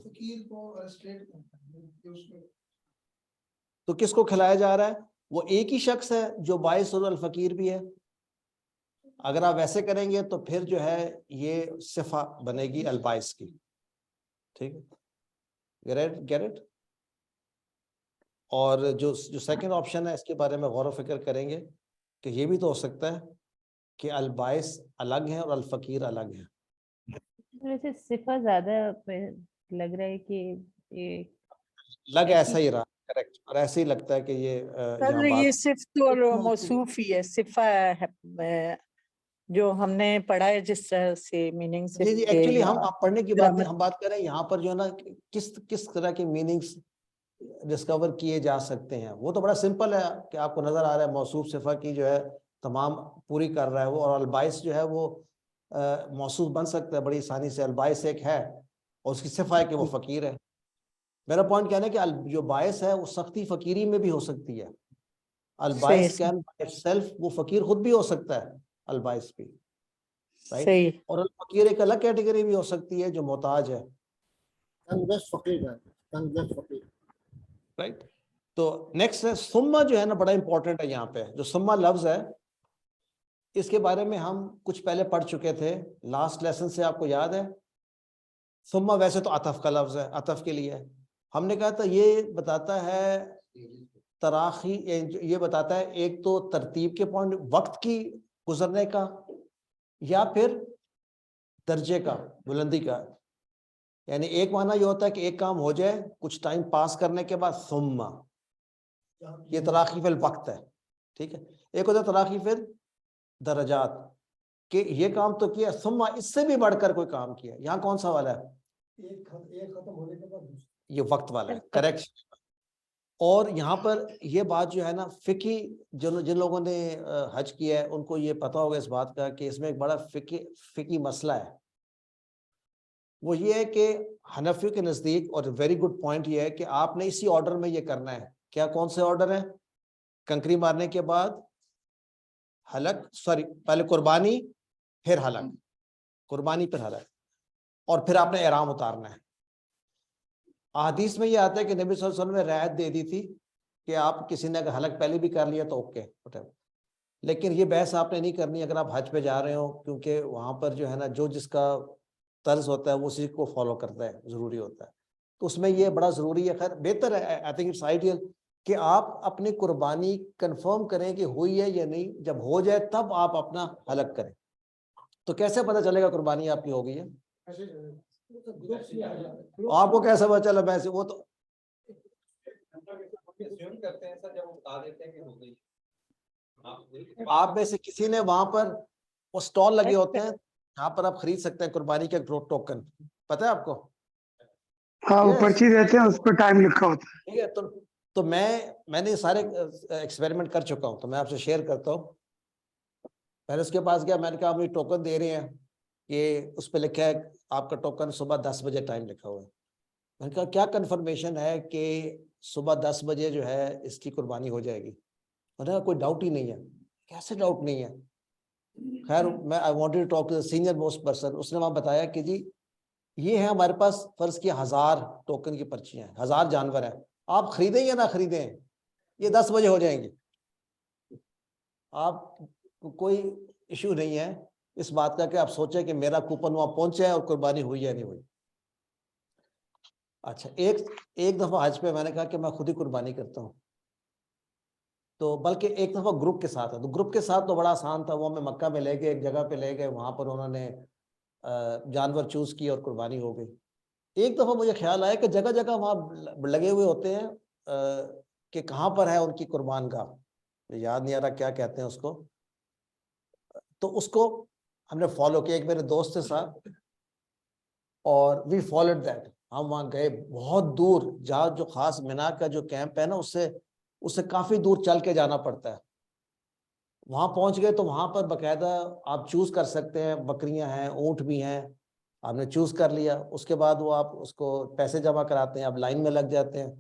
تو کس کو کھلایا جا رہا ہے؟ وہ ایک ہی شخص ہے جو بائس اور الفقیر بھی ہے. اگر آپ ویسے کریں گے تو پھر جو ہے یہ صفہ بنے گی البائس کی. ٹھیک ہے, گیٹ اٹ. اور جو سیکنڈ آپشن ہے اس کے بارے میں غور و فکر کریں گے کہ یہ بھی تو ہو سکتا ہے کہ البائس الگ ہیں اور الفقیر الگ ہیں. ویسے صفہ زیادہ لگ رہا ہے کہ یہ لگ ایسا ہی رہا, کریکٹ, اور ایسے ہی لگتا ہے کہ یہ سر یہ صفت اور موصوف ہی ہے, صفہ ہے جو ہم نے پڑھا ہے جس طرح سے میننگ سے. جی ایکچولی ہم پڑھنے کی بات ہم بات کر رہے ہیں یہاں پر جو ہے نا کس طرح کے میننگز ڈسکور کیے جا سکتے ہیں. وہ تو بڑا سمپل ہے کہ آپ کو نظر آ رہا ہے موصوف صفہ کی جو ہے تمام پوری کر رہا ہے وہ, اور البائس جو ہے وہ موصوف بن سکتا ہے بڑی آسانی سے. البائس ایک ہے اور اس کی صفہ ہے کہ وہ فقیر ہے. میرا پوائنٹ کہنا ہے کہ جو باعث ہے وہ سختی فقیری میں بھی ہو سکتی ہے. البائس کین بائی سیلف, وہ فقیر خود بھی ہو سکتا ہے البائس بھی, رائٹ. اور الفقیر ایک الگ کیٹیگری بھی ہو سکتی ہے جو محتاج ہے, رائٹ. تو نیکسٹ ہے ثم, جو ہے نا بڑا امپورٹنٹ ہے یہاں پہ. جو ثم لفظ ہے اس کے بارے میں ہم کچھ پہلے پڑھ چکے تھے لاسٹ لیسن سے, آپ کو یاد ہے. ثم ویسے تو عطف کا لفظ ہے, عطف کے لیے ہم نے کہا تھا یہ بتاتا ہے تراخی, یہ بتاتا ہے ایک تو ترتیب کے پوائنٹ وقت کی گزرنے کا یا پھر درجے کا, بلندی کا. یعنی ایک معنی یہ ہوتا ہے کہ ایک کام ہو جائے کچھ ٹائم پاس کرنے کے بعد ثم, یہ تراخی فی الوقت ہے, ٹھیک ہے. ایک ہوتا ہے تراخی فی درجات, کہ یہ کام تو کیا ثم اس سے بھی بڑھ کر کوئی کام کیا. یہاں کون سا والا ہے؟ ایک ختم ہونے کے بعد یہ وقت والا ہے, کریکٹ. اور یہاں پر یہ بات جو ہے نا فقہی, جن لوگوں نے حج کیا ہے ان کو یہ پتا ہوگا اس بات کا کہ اس میں ایک بڑا فقہی مسئلہ ہے. وہ یہ ہے کہ حنفیوں کے نزدیک, اور ویری گڈ پوائنٹ یہ ہے کہ آپ نے اسی آرڈر میں یہ کرنا ہے. کیا کون سے آرڈر ہیں؟ کنکری مارنے کے بعد حلق, پہلے قربانی پھر حلق, قربانی پھر حلق, اور پھر آپ نے احرام اتارنا ہے. احادیث میں یہ آتا ہے کہ نبی صلی اللہ علیہ وسلم نے رعایت دے دی تھی کہ آپ کسی نے اگر حلق پہلے بھی کر لیا تو اوکے, لیکن یہ بحث آپ نے نہیں کرنی اگر آپ حج پہ جا رہے ہو, کیونکہ وہاں پر جو ہے نا جو جس کا طرز ہوتا ہے وہ اسی کو فالو کرتا ہے, ضروری ہوتا ہے. تو اس میں یہ بڑا ضروری ہے. خیر بہتر ہے, آئی تھنک اٹس آئیڈیل کہ آپ اپنی قربانی کنفرم کریں کہ ہوئی ہے یا نہیں. جب ہو جائے تب آپ اپنا حلق کریں. تو کیسے پتہ چلے گا قربانی آپ کی ہو گئی ہے؟ آپ کو کیسے پتا چلا؟ ویسے وہ تو آپ میں سے کسی نے وہاں پر وہ سٹال لگے ہوتے ہیں جہاں پر آپ خرید سکتے ہیں قربانی کے ٹوکن, پتہ ہے آپ کو؟ ہاں وہ پرچی دیتے ہیں, اس پہ ٹائم لکھا ہوتا ہے. ٹھیک ہے, تو میں نے سارے ایکسپیریمنٹ کر چکا ہوں, تو میں آپ سے شیئر کرتا ہوں. پہلے اس کے پاس گیا, میں نے کہا آپ مجھے ٹوکن دے رہے ہیں, یہ اس پہ لکھا ہے آپ کا ٹوکن صبح 10 بجے ٹائم لکھا ہوا ہے. میں نے کہا کیا کنفرمیشن ہے کہ صبح 10 بجے جو ہے اس کی قربانی ہو جائے گی؟ میں نے کہا کوئی ڈاؤٹ ہی نہیں ہے. کیسے ڈاؤٹ نہیں ہے؟ خیر میں I wanted to talk to the senior most person. اس نے وہاں بتایا کہ جی یہ ہے ہمارے پاس فرض کی 1000 ٹوکن کی پرچیاں ہیں, 1000 جانور ہیں, آپ خریدیں یا نہ خریدیں یہ 10 بجے ہو جائیں گے. آپ کوئی ایشو نہیں ہے اس بات کا کہ آپ سوچیں کہ میرا کوپن وہاں پہنچا ہے اور قربانی ہوئی یا نہیں ہوئی. اچھا ایک دفعہ حج پہ میں نے کہا کہ میں خود ہی قربانی کرتا ہوں, تو بلکہ ایک دفعہ گروپ کے ساتھ ہے, تو گروپ کے ساتھ تو بڑا آسان تھا. وہ ہمیں مکہ میں لے گئے, ایک جگہ پہ لے گئے, وہاں پر انہوں نے جانور چوز کی اور قربانی ہو گئی. ایک دفعہ مجھے خیال آیا کہ جگہ جگہ وہاں لگے ہوئے ہوتے ہیں کہ کہاں پر ہے ان کی قربان گاہ, یاد نہیں آ رہا کیا کہتے ہیں اس کو. تو اس کو ہم نے فالو کیا, ایک میرے دوست کے ساتھ, اور وی فالوڈ دیٹ. ہم وہاں گئے بہت دور, جہاں جو خاص مینا کا جو کیمپ ہے نا اس سے کافی دور چل کے جانا پڑتا ہے. وہاں پہنچ گئے تو وہاں پر باقاعدہ آپ چوز کر سکتے ہیں, بکریاں ہیں, اونٹ بھی ہیں, آپ نے چوز کر لیا. اس کے بعد وہ آپ اس کو پیسے جمع کراتے ہیں, آپ لائن میں لگ جاتے ہیں,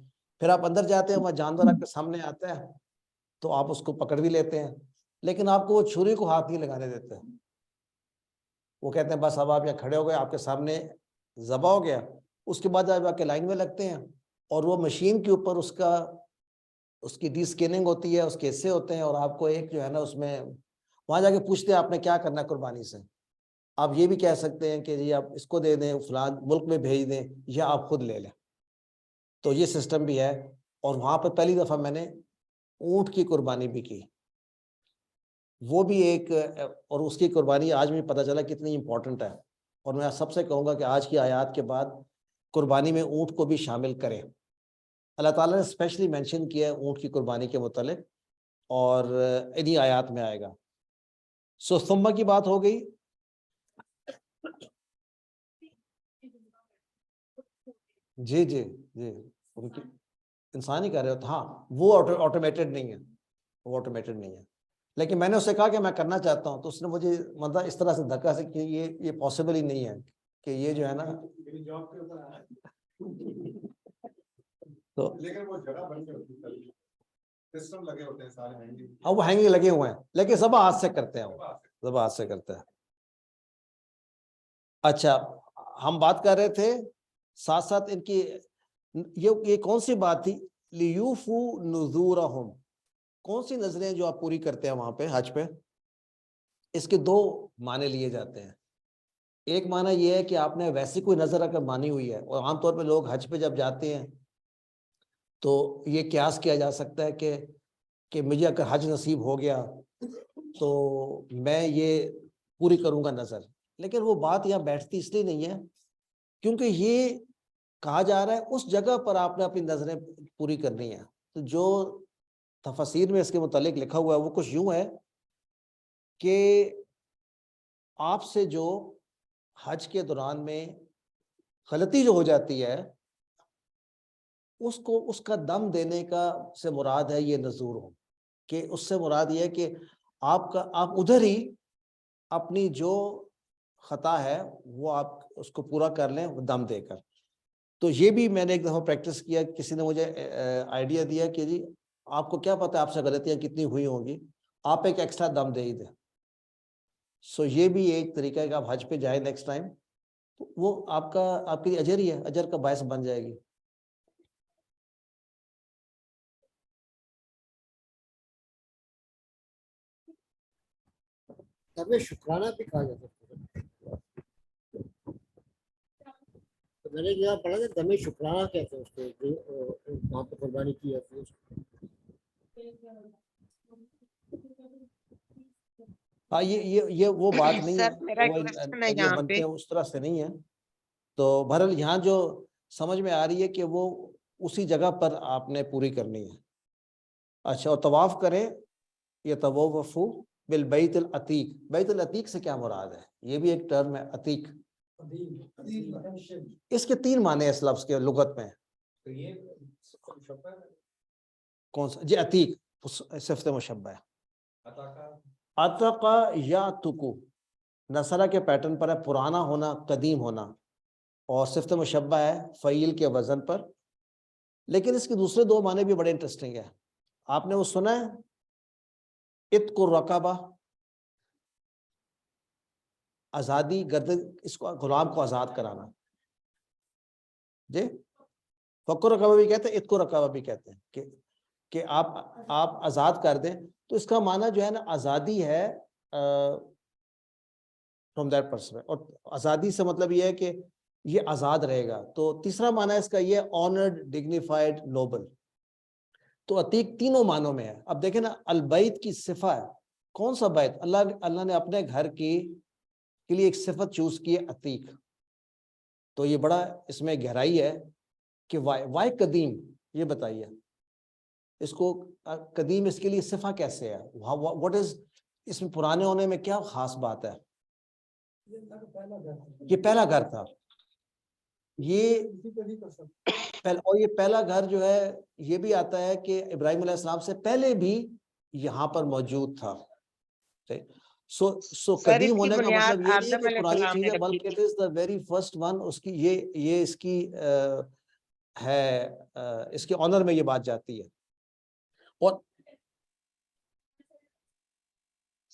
پھر آپ اندر جاتے ہیں, وہاں جانور آپ کے سامنے آتا ہے, تو آپ اس کو پکڑ بھی لیتے ہیں، لیکن آپ کو وہ چھری کو ہاتھ نہیں لگانے دیتے. وہ کہتے ہیں بس اب آپ یہاں کھڑے ہو گئے، آپ کے سامنے ذبح ہو گیا، اس کے بعد آپ کے لائن میں لگتے ہیں اور وہ مشین کے اوپر اس کی ڈی اسکیننگ ہوتی ہے، اس کے حصے ہوتے ہیں، اور آپ کو ایک جو ہے نا اس میں وہاں جا کے پوچھتے ہیں آپ نے کیا کرنا ہے قربانی سے. آپ یہ بھی کہہ سکتے ہیں کہ جی آپ اس کو دے دیں، فلاں ملک میں بھیج دیں، یا آپ خود لے لیں. تو یہ سسٹم بھی ہے. اور وہاں پہ پہلی دفعہ میں نے اونٹ کی قربانی بھی کی، وہ بھی ایک، اور اس کی قربانی آج مجھے پتہ چلا کتنی امپورٹنٹ ہے. اور میں سب سے کہوں گا کہ آج کی آیات کے بعد قربانی میں اونٹ کو بھی شامل کریں. اللہ تعالیٰ نے اسپیشلی مینشن کیا ہے اونٹ کی قربانی کے متعلق، اور انہی آیات میں آئے گا. سو ثم کی بات ہو گئی. جی جی جی ان کی انسان ہی کر رہے ہوتے. ہاں وہ آٹومیٹڈ نہیں ہے، وہ آٹومیٹڈ نہیں ہے. لیکن میں نے اسے کہا کہ میں کرنا چاہتا ہوں، تو اس نے مجھے مطلب اس طرح سے دھکا سے کہ یہ پاسبل ہی نہیں ہے کہ یہ جو ہے نا تو وہ ہینگنگ لگے ہوئے ہیں، لیکن سب ہاتھ سے کرتے ہیں، سب ہاتھ سے کرتے ہیں. اچھا ہم بات کر رہے تھے ساتھ ساتھ ان کی یہ کون سی بات تھی؟ لیوفو نذورہم، کون سی نظریں جو آپ پوری کرتے ہیں وہاں پہ حج پہ؟ اس کے دو معنی لیے جاتے ہیں. ایک معنی یہ ہے کہ آپ نے ویسی کوئی نظر اگر مانی ہوئی ہے، اور عام طور پہ لوگ حج پہ جب جاتے ہیں تو یہ قیاس کیا جا سکتا ہے کہ مجھے اگر حج نصیب ہو گیا تو میں یہ پوری کروں گا نظر. لیکن وہ بات یہاں بیٹھتی اس لیے نہیں ہے کیونکہ یہ کہا جا رہا ہے اس جگہ پر آپ نے اپنی نظریں پوری کرنی ہے. تو جو تفسیر میں اس کے متعلق لکھا ہوا ہے وہ کچھ یوں ہے کہ آپ سے جو حج کے دوران میں غلطی جو ہو جاتی ہے اس کا دم دینے کا سے مراد ہے یہ نذور ہو، کہ اس سے مراد یہ ہے کہ آپ ادھر ہی اپنی جو خطا ہے وہ آپ اس کو پورا کر لیں دم دے کر. تو یہ بھی میں نے ایک دفعہ پریکٹس کیا، کسی نے مجھے آئیڈیا دیا کہ جی آپ کو کیا پتہ آپ سے غلطیاں کتنی ہوئی ہوں گی، آپ ایک ایکسٹرا دم دے ہی دیں. سو یہ بھی ایک طریقہ ہے کہ آپ حج پہ جائیں نیکسٹ ٹائم، تو وہ آپ کے لیے اجر ہی ہے، اجر کا باعث بن جائے گی. ہمیں شکرانہ بھی کہا جاتا ہے. میں نے یہاں پڑھا تھا دم شکرانہ کہتے ہیں اس کو، وہاں پہ قربانی کی جاتی ہے. ہاں یہ وہ بات نہیں سر میرا ایک کوسچن ہے ہے، یہ یہاں بنتے پہ. ہیں اس طرح سے نہیں ہے. تو بہرحال یہاں جو سمجھ میں آ رہی ہے کہ وہ اسی جگہ پر آپ نے پوری کرنی ہے. اچھا اور طواف کریں، یہ طوافو بالبیت العتیق. بیت العتیق سے کیا مراد ہے؟ یہ بھی ایک ٹرم ہے عتیق. اس کے تین معنی ہیں اس لفظ کے لغت میں. کون سا؟ جی عتیق صفت مشبہ ہے. عتقہ یا تکو نصرہ کے پیٹرن پر ہے، پرانا ہونا، قدیم ہونا، اور صفت مشبہ ہے فعیل کے وزن پر. لیکن اس کے دوسرے دو معنی بھی بڑے انٹرسٹنگ ہیں. آپ نے وہ سنا ہے عتق الرقبہ، آزادی گردن، اس کو غلام کو آزاد کرانا. جی فک الرقبہ بھی کہتے ہیں، عتق الرقبہ بھی کہتے ہیں کہ آپ آزاد کر دیں. تو اس کا معنی جو ہے نا آزادی ہے فرام دیٹ پرسپیکٹ، اور آزادی سے مطلب یہ ہے کہ یہ آزاد رہے گا. تو تیسرا معنی اس کا یہ آنرڈ، ڈگنیفائڈ، نوبل. تو عتیق تینوں معنوں میں ہے. اب دیکھیں نا البیت کی صفہ ہے، کون سا بیت؟ اللہ نے اپنے گھر کے لیے ایک صفت چوز کی ہے عتیق. تو یہ بڑا اس میں گہرائی ہے کہ وائی قدیم، یہ بتائیے اس کو قدیم، اس کے لیے صفہ کیسے ہے؟ واٹ از اس میں پرانے ہونے میں کیا خاص بات ہے؟ یہ پہلا گھر تھا، اور یہ پہلا گھر جو ہے یہ بھی آتا ہے کہ ابراہیم علیہ السلام سے پہلے بھی یہاں پر موجود تھا. سو سر اس قدیم کی ہونے کا بنیاد مطلب یہ نہیں ہے آدم کہ علیہ پرانی السلام چیز نے ہے، رکھی بلکہ تھی. It is the very first one. اس کی یہ اس کی ہے، اس کے آنر میں یہ بات جاتی ہے. اور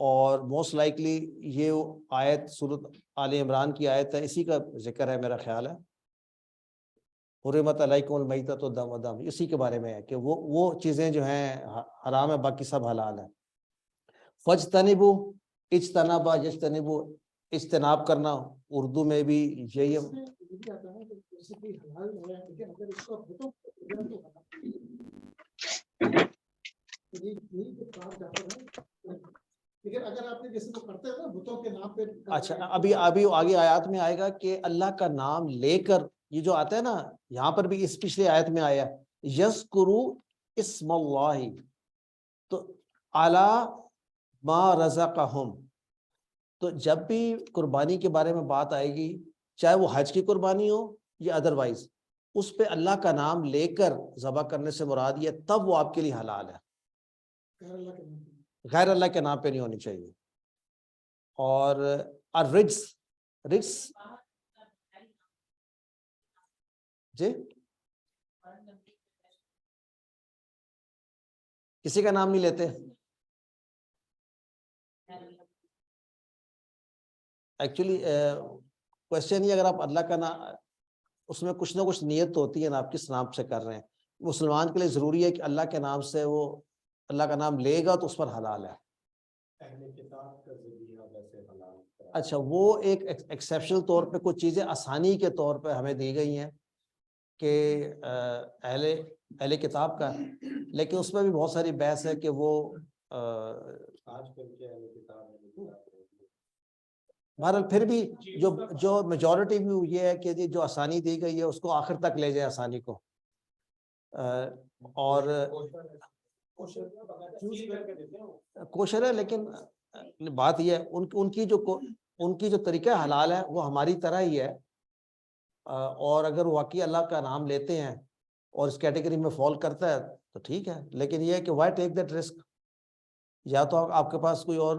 اور موسٹ لائکلی یہ آیت سورۃ آل عمران کی آیت ہے، اسی کا ذکر ہے میرا خیال ہے، حرمت علیکم المیتۃ والدم ودم، اسی کے بارے میں ہے کہ وہ چیزیں جو ہیں حرام ہے، باقی سب حلال ہے۔ فجتنبو، اجتنبا یجتنبو، اجتناب کرنا، اردو میں بھی یہی لیکن اگر آپ نے جیسے وہ کرتے ہیں نا بتوں کے نام پہ، اچھا ابھی آگے آیات میں آئے گا کہ اللہ کا نام لے کر، یہ جو آتا ہے نا یہاں پر بھی اس پچھلے آیت میں آیا یذکروا اسم اللہ، تو علی ما رزقہم، تو جب بھی قربانی کے بارے میں بات آئے گی، چاہے وہ حج کی قربانی ہو یا ادروائز، اس پہ اللہ کا نام لے کر ذبح کرنے سے مراد یہ تب وہ آپ کے لیے حلال ہے، غیر اللہ کے نام پہ نہیں ہونی چاہیے۔ اور رجس جی کسی کا نام نہیں لیتے ایکچولی کوشچن یہ، اگر آپ اللہ کا نام، اس میں کچھ نہ کچھ نیت ہوتی ہے نا، آپ کس نام سے کر رہے ہیں۔ مسلمان کے لیے ضروری ہے کہ اللہ کے نام سے وہ اللہ کا نام لے گا تو اس پر حلال ہے۔ اچھا وہ ایک ایکسیپشنل طور پہ کچھ چیزیں آسانی کے طور پہ ہمیں دی گئی ہیں کہ اہل کتاب کا، لیکن اس میں بھی بہت ساری بحث ہے کہ وہ بہرحال پھر بھی جو میجورٹی ویو یہ ہے کہ جو آسانی دی گئی ہے اس کو آخر تک لے جائے آسانی کو۔ اور کوشر ہے، لیکن بات یہ ہے ان کی جو طریقہ حلال ہے وہ ہماری طرح ہی ہے، اور اگر واقعی اللہ کا نام لیتے ہیں اور اس کیٹیگری میں فال کرتا ہے تو ٹھیک ہے، لیکن یہ ہے کہ وائی ٹیک دیٹ رسک، یا تو آپ کے پاس کوئی اور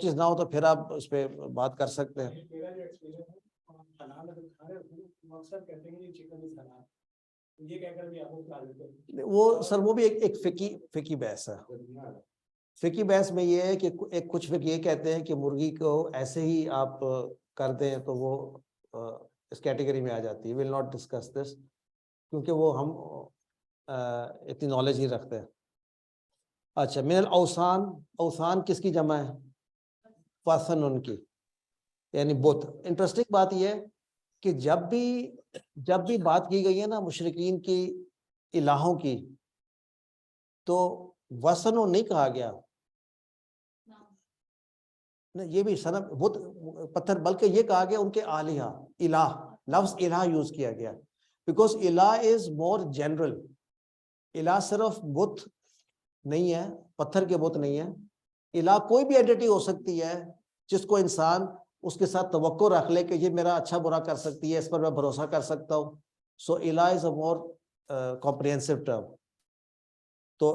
چیز نہ ہو تو پھر آپ اس پہ بات کر سکتے ہیں۔ وہ سر وہ بھی ایک فقی بحث ہے۔ فقی بحث میں یہ ہے کہ کچھ فقہ یہ کہتے ہیں کہ مرغی کو ایسے ہی آپ کر دیں تو وہ اس کیٹیگری میں آ جاتی ہے۔ ول ناٹ ڈسکس دس کیونکہ وہ ہم اتنی نالج نہیں رکھتے۔ اچھا من الاوثان، اوثان کس کی جمع ہے؟ وثن، ان کی یعنی بت۔ انٹرسٹنگ بات یہ ہے کہ جب بھی بات کی گئی ہے نا مشرکین کی الہوں کی، تو وثن نہیں کہا گیا، یہ بھی صنم بت پتھر، بلکہ یہ کہا گیا ان کے آلہہ، الہ، لفظ الہ یوز کیا گیا، بیکاز الہ از مور جنرل۔ الہ صرف بت نہیں ہے، پتھر کے بت نہیں ہے، الہ کوئی بھی اینٹی ہو سکتی ہے جس کو انسان اس کے ساتھ توقع رکھ لے کہ یہ میرا اچھا برا کر سکتی ہے، اس پر میں بھروسہ کر سکتا ہوں۔ سو الہ از اے مور کمپریہنسو ٹرم۔ تو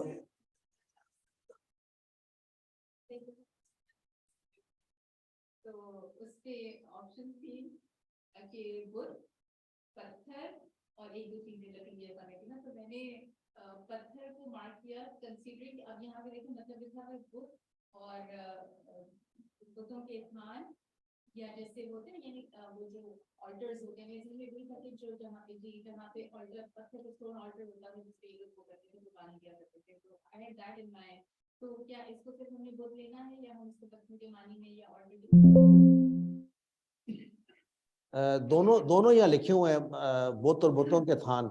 اس کے آپشن تھی کہ بت، پتھر اور ایک دو چیزیں لکڑی بنے گی نا، تو میں نے پتھر کو مارک کیا کنسیڈرنگ اب یہاں پہ دیکھیں مطلب لکھا ہے بت اور بتوں کے تھان، یا جیسے ہوتے ہیں یعنی وہ جو آلٹرز ہوتے ہیں، اس میں بھی تھا کہ جو جہاں پہ آلٹر پتھر کو اسٹون آلٹر ہوتا ہے جس پہ لوگ وہ کرتے تھے، دکان کیا کرتے تھے، تو I had that in mind. تو کیا اس کو صرف ہم نے بت لینا ہے یا ہم اس کو پتھر کے معنی میں یا آلٹر؟ دونوں یہاں لکھے ہوئے ہیں، بت اور بتوں کے تھان۔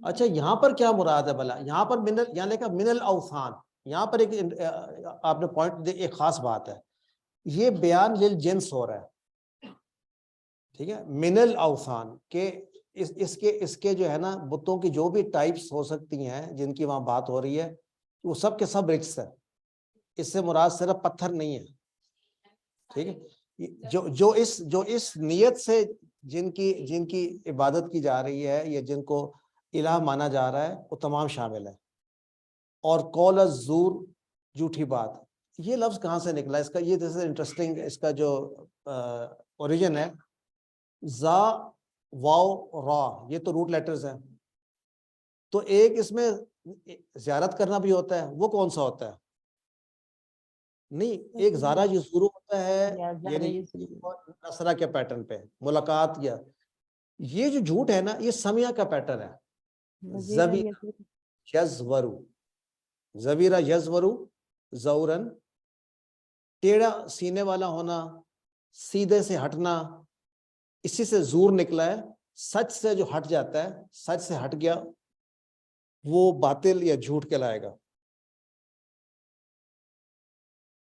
اچھا یہاں پر کیا مراد ہے بھلا؟ یہاں پر یہاں لکھا من الاوثان، یہاں پر ایک آپ نے پوائنٹ ایک خاص بات ہے، یہ بیان للجنس ہو رہا ہے، ٹھیک ہے، من الاوثان کہ اس کے جو ہے نا بتوں کی جو بھی ٹائپس ہو سکتی ہیں جن کی وہاں بات ہو رہی ہے وہ سب کے سب رجس ہے، اس سے مراد صرف پتھر نہیں ہے، ٹھیک ہے۔ جو اس نیت سے جن کی عبادت کی جا رہی ہے یا جن کو الہ مانا جا رہا ہے وہ تمام شامل ہے۔ اور قول الزور، جھوٹی بات، یہ لفظ کہاں سے نکلا؟ اس کا یہ دس از انٹرسٹنگ، اس کا جو اوریجن ہے زا واو را، یہ تو روٹ لیٹرز ہیں، تو ایک اس میں زیارت کرنا بھی ہوتا ہے، وہ کون سا ہوتا ہے؟ نہیں، ایک زارا یزورو ہوتا ہے یعنی نصرہ کے پیٹرن پہ ملاقات، یا یہ جو جھوٹ ہے نا یہ سمیہ کا پیٹرن ہے، زویرہ یزورو، زویرہ یزورو زورن، ٹیڑھا سینے والا ہونا، سیدھے سے ہٹنا، اسی سے زور نکلا ہے، سچ سے جو ہٹ جاتا ہے، سچ سے ہٹ گیا وہ باطل یا جھوٹ کہلائے گا۔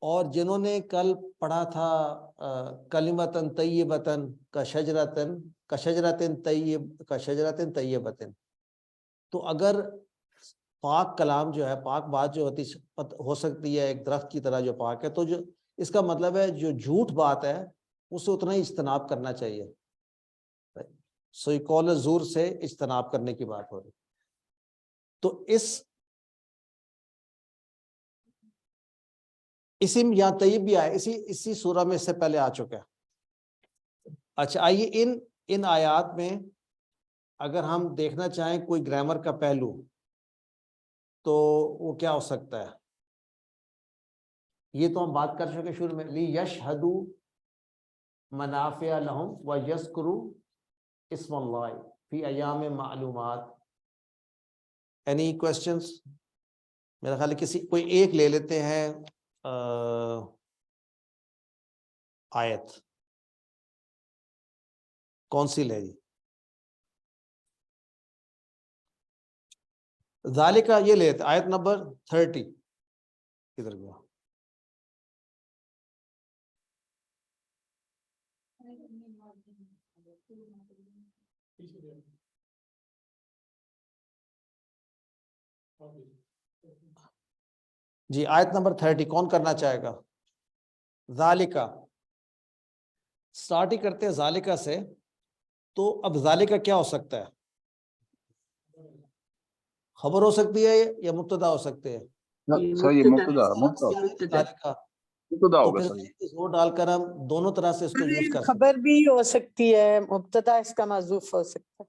اور جنہوں نے کل پڑھا تھا کلمتن طیبتن کشجرتن طیبتن، تو اگر پاک کلام جو ہے، پاک بات جو ہوتی ہو سکتی ہے ایک درخت کی طرح جو پاک ہے، تو جو اس کا مطلب ہے جو جھوٹ بات ہے اسے اتنا ہی اجتناب کرنا چاہیے۔ سو قول زور سے اجتناب کرنے کی بات ہو رہی، تو اسم یا طیب بھی آئے اسی سورہ میں، اس سے پہلے آ چکا ہے۔ اچھا آئیے ان آیات میں اگر ہم دیکھنا چاہیں کوئی گرامر کا پہلو تو وہ کیا ہو سکتا ہے؟ یہ تو ہم بات کر چکے شروع میں، لیشہدوا منافع لہم ویذکروا اسم اللہ فی ایام معلومات۔ Any questions? میرا خیال ہے کوئی ایک لے لیتے ہیں آیت، کون سی لے جی؟ ذالکہ یہ لیتے آیت نمبر 30، کدھر گیا؟ جی آیت نمبر 30 کون کرنا چاہے گا؟ ذالکہ سٹارٹ ہی کرتے ہیں ذالکہ سے، تو اب ذالکہ کیا ہو سکتا ہے؟ خبر ہو سکتی ہے یا مبتدا ہو سکتے ہیں؟ سر یہ مبتدا تو ہوگا پھر سر۔ زور ڈال کر ہم دونوں طرح سے اس کو یوز کر سکتے خبر بھی ہو سکتی ہے، مبتدا اس کا معذوف ہو سکتا ہے۔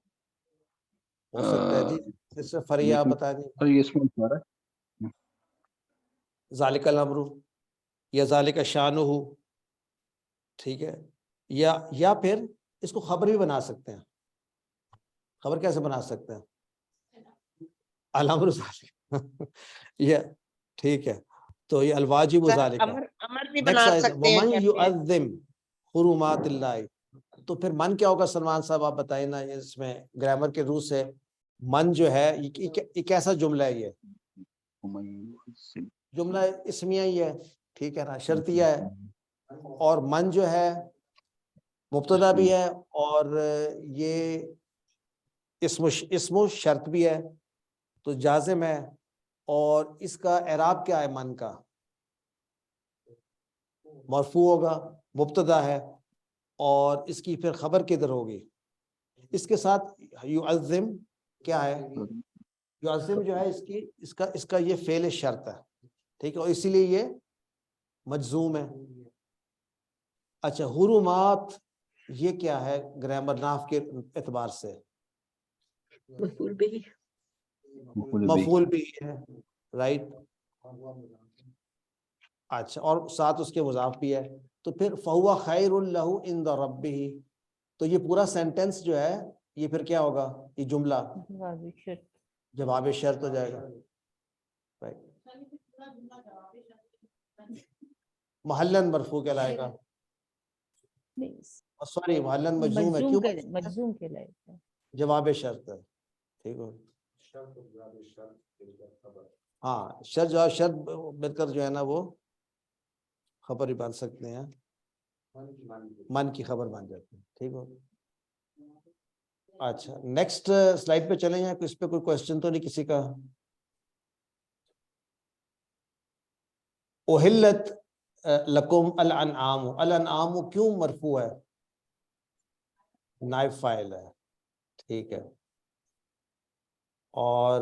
ہو سکتا ہے۔ جی سسٹر فریہ بتا دیں۔ سر یہ اس میں کیا ہے؟ ذالک الامر یا ذالک شانہ، ٹھیک ہے، یا پھر اس کو خبر بھی بنا سکتے ہیں۔ خبر کیسے بنا سکتے ہیں؟ الامر ذالک، یہ ٹھیک ہے، تو یہ الواجب ذالک۔ امر بھی بنا سکتے ہیں ومن کہتے ہیں۔ یعظم حرمات اللہ، تو پھر من کیا ہوگا سلمان صاحب آپ بتائیں نا، اس میں گرامر کے روح سے من جو ہے یہ کیسا جملہ ہے؟ یہ جملہ اسمیہ ہی ہے، ٹھیک ہے نا، شرطیہ ہے، اور من جو ہے مبتدا بھی ہے اور یہ اسم و شرط بھی ہے، تو جازم ہے۔ اور اس کا اعراب کیا ہے؟ من کا مرفوع ہوگا، مبتدا ہے، اور اس کی پھر خبر کدھر ہوگی؟ اس کے ساتھ یعظم کیا ہے؟ یعظم جو ہے اس کا یہ فعل شرط ہے، ٹھیک ہے، اور اسی لیے یہ مجزوم ہے۔ اچھا حرمات یہ کیا ہے گرامر ناف کے اعتبار سے؟ مفعول بھی ہے، رائٹ۔ اچھا اور ساتھ اس کے مضاف بھی ہے، تو پھر فہو خیر لہ عند ربہ، تو یہ پورا سینٹینس جو ہے یہ پھر کیا ہوگا؟ یہ جملہ جواب شرط ہو جائے گا، محلن مرفوع کہلائے گا، سوری محلن مجزوم ہے، کیوں؟ مجزوم کہلائے گا، جواب شرط ہے، ٹھیک ہو؟ ہاں شرط جواب شرط مل کر جو ہے نا وہ خبر ہی بن سکتے ہیں، من کی خبر بن جاتی ہے، ٹھیک ہو؟ اچھا نیکسٹ سلائڈ پہ چلیں یا اس پہ کوئی کوشچن تو نہیں کسی کا؟ احلت لکم الانعام، الانعام کیوں مرفوع ہے؟ نائب فاعل ہے، ٹھیک ہے، اور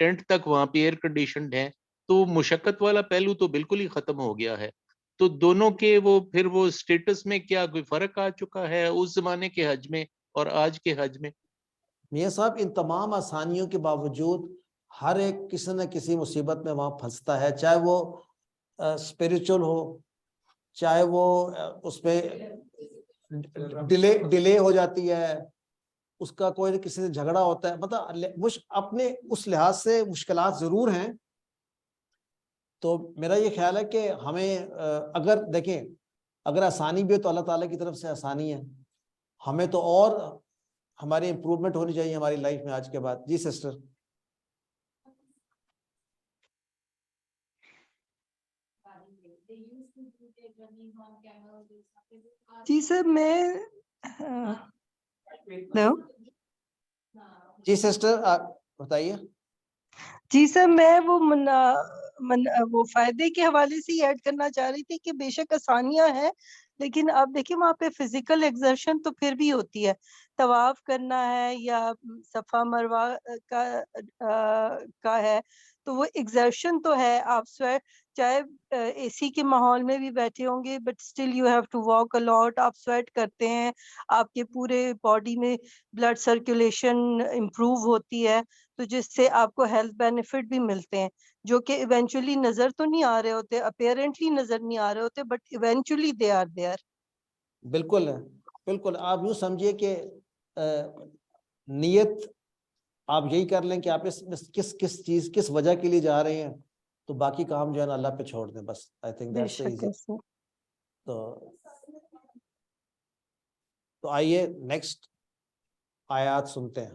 ٹینٹ تک وہاں پہ ایئر کنڈیشنڈ ہیں، تو مشقت والا پہلو تو بالکل ہی ختم ہو گیا ہے. تو دونوں کے وہ پھر وہ اسٹیٹس میں کیا کوئی فرق آ چکا ہے اس زمانے کے حج میں اور آج کے حج میں؟ میاں صاحب ان تمام آسانیوں کے باوجود ہر ایک کسی نہ کسی مصیبت میں وہاں پھنستا ہے، چاہے وہ اسپریچول ہو، چاہے وہ اس پہ ڈیلے ہو جاتی ہے، اس کا کوئی کسی سے جھگڑا ہوتا ہے، مطلب اپنے اس لحاظ سے مشکلات ضرور ہیں. تو میرا یہ خیال ہے کہ ہمیں اگر دیکھیں اگر آسانی بھی ہے تو اللہ تعالیٰ کی طرف سے آسانی ہے، ہمیں تو اور ہماری امپروومنٹ ہونی چاہیے ہماری لائف میں آج کے بعد. جی سسٹر. جی سر میں ہلو جی سسٹر آپ بتائیے. جی سر میں وہ فائدے کے حوالے سے ہی ایڈ کرنا چاہ رہی تھی کہ بے شک آسانیاں ہیں، لیکن اب دیکھیں وہاں پہ فزیکل ایگزرشن تو پھر بھی ہوتی ہے، طواف کرنا ہے یا صفا مروہ کا ہے تو وہ ایگزرشن تو ہے. آپ چاہے اے سی کے ماحول میں بھی بیٹھے ہوں گے but still you have to walk a lot. آپ سویٹ کرتے ہیں، آپ کے پورے باڈی میں بلڈ سرکولیشن امپروو ہوتی ہے، تو جس سے آپ کو ہیلتھ بینیفٹ بھی ملتے ہیں جو کہ ایونچولی نظر تو نہیں آ رہے ہوتے، اپیرنٹلی نظر نہیں آ رہے ہوتے، but eventually they are there. بالکل ہے، بالکل. آپ یوں سمجھیے کہ نیت آپ یہی کر لیں کہ آپ کس چیز کس وجہ کے لیے جا رہے ہیں، تو باقی کام جو ہے نا اللہ پہ چھوڑ دیں بس. I think that's the easy. تو آئیے نیکسٹ آیات سنتے ہیں.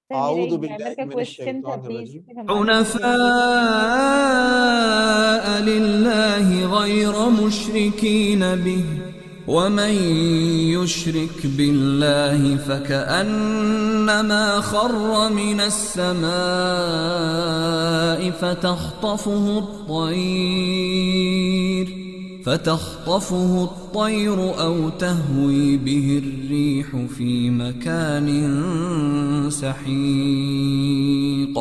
اعوذ باللہ من الشیطان الرجیم. حنفاء للہ غیر مشرکین به ومن يشرك بالله فكأنما خر من السماء فتخطفه الطير أو تهوي به الريح في مكان سحيق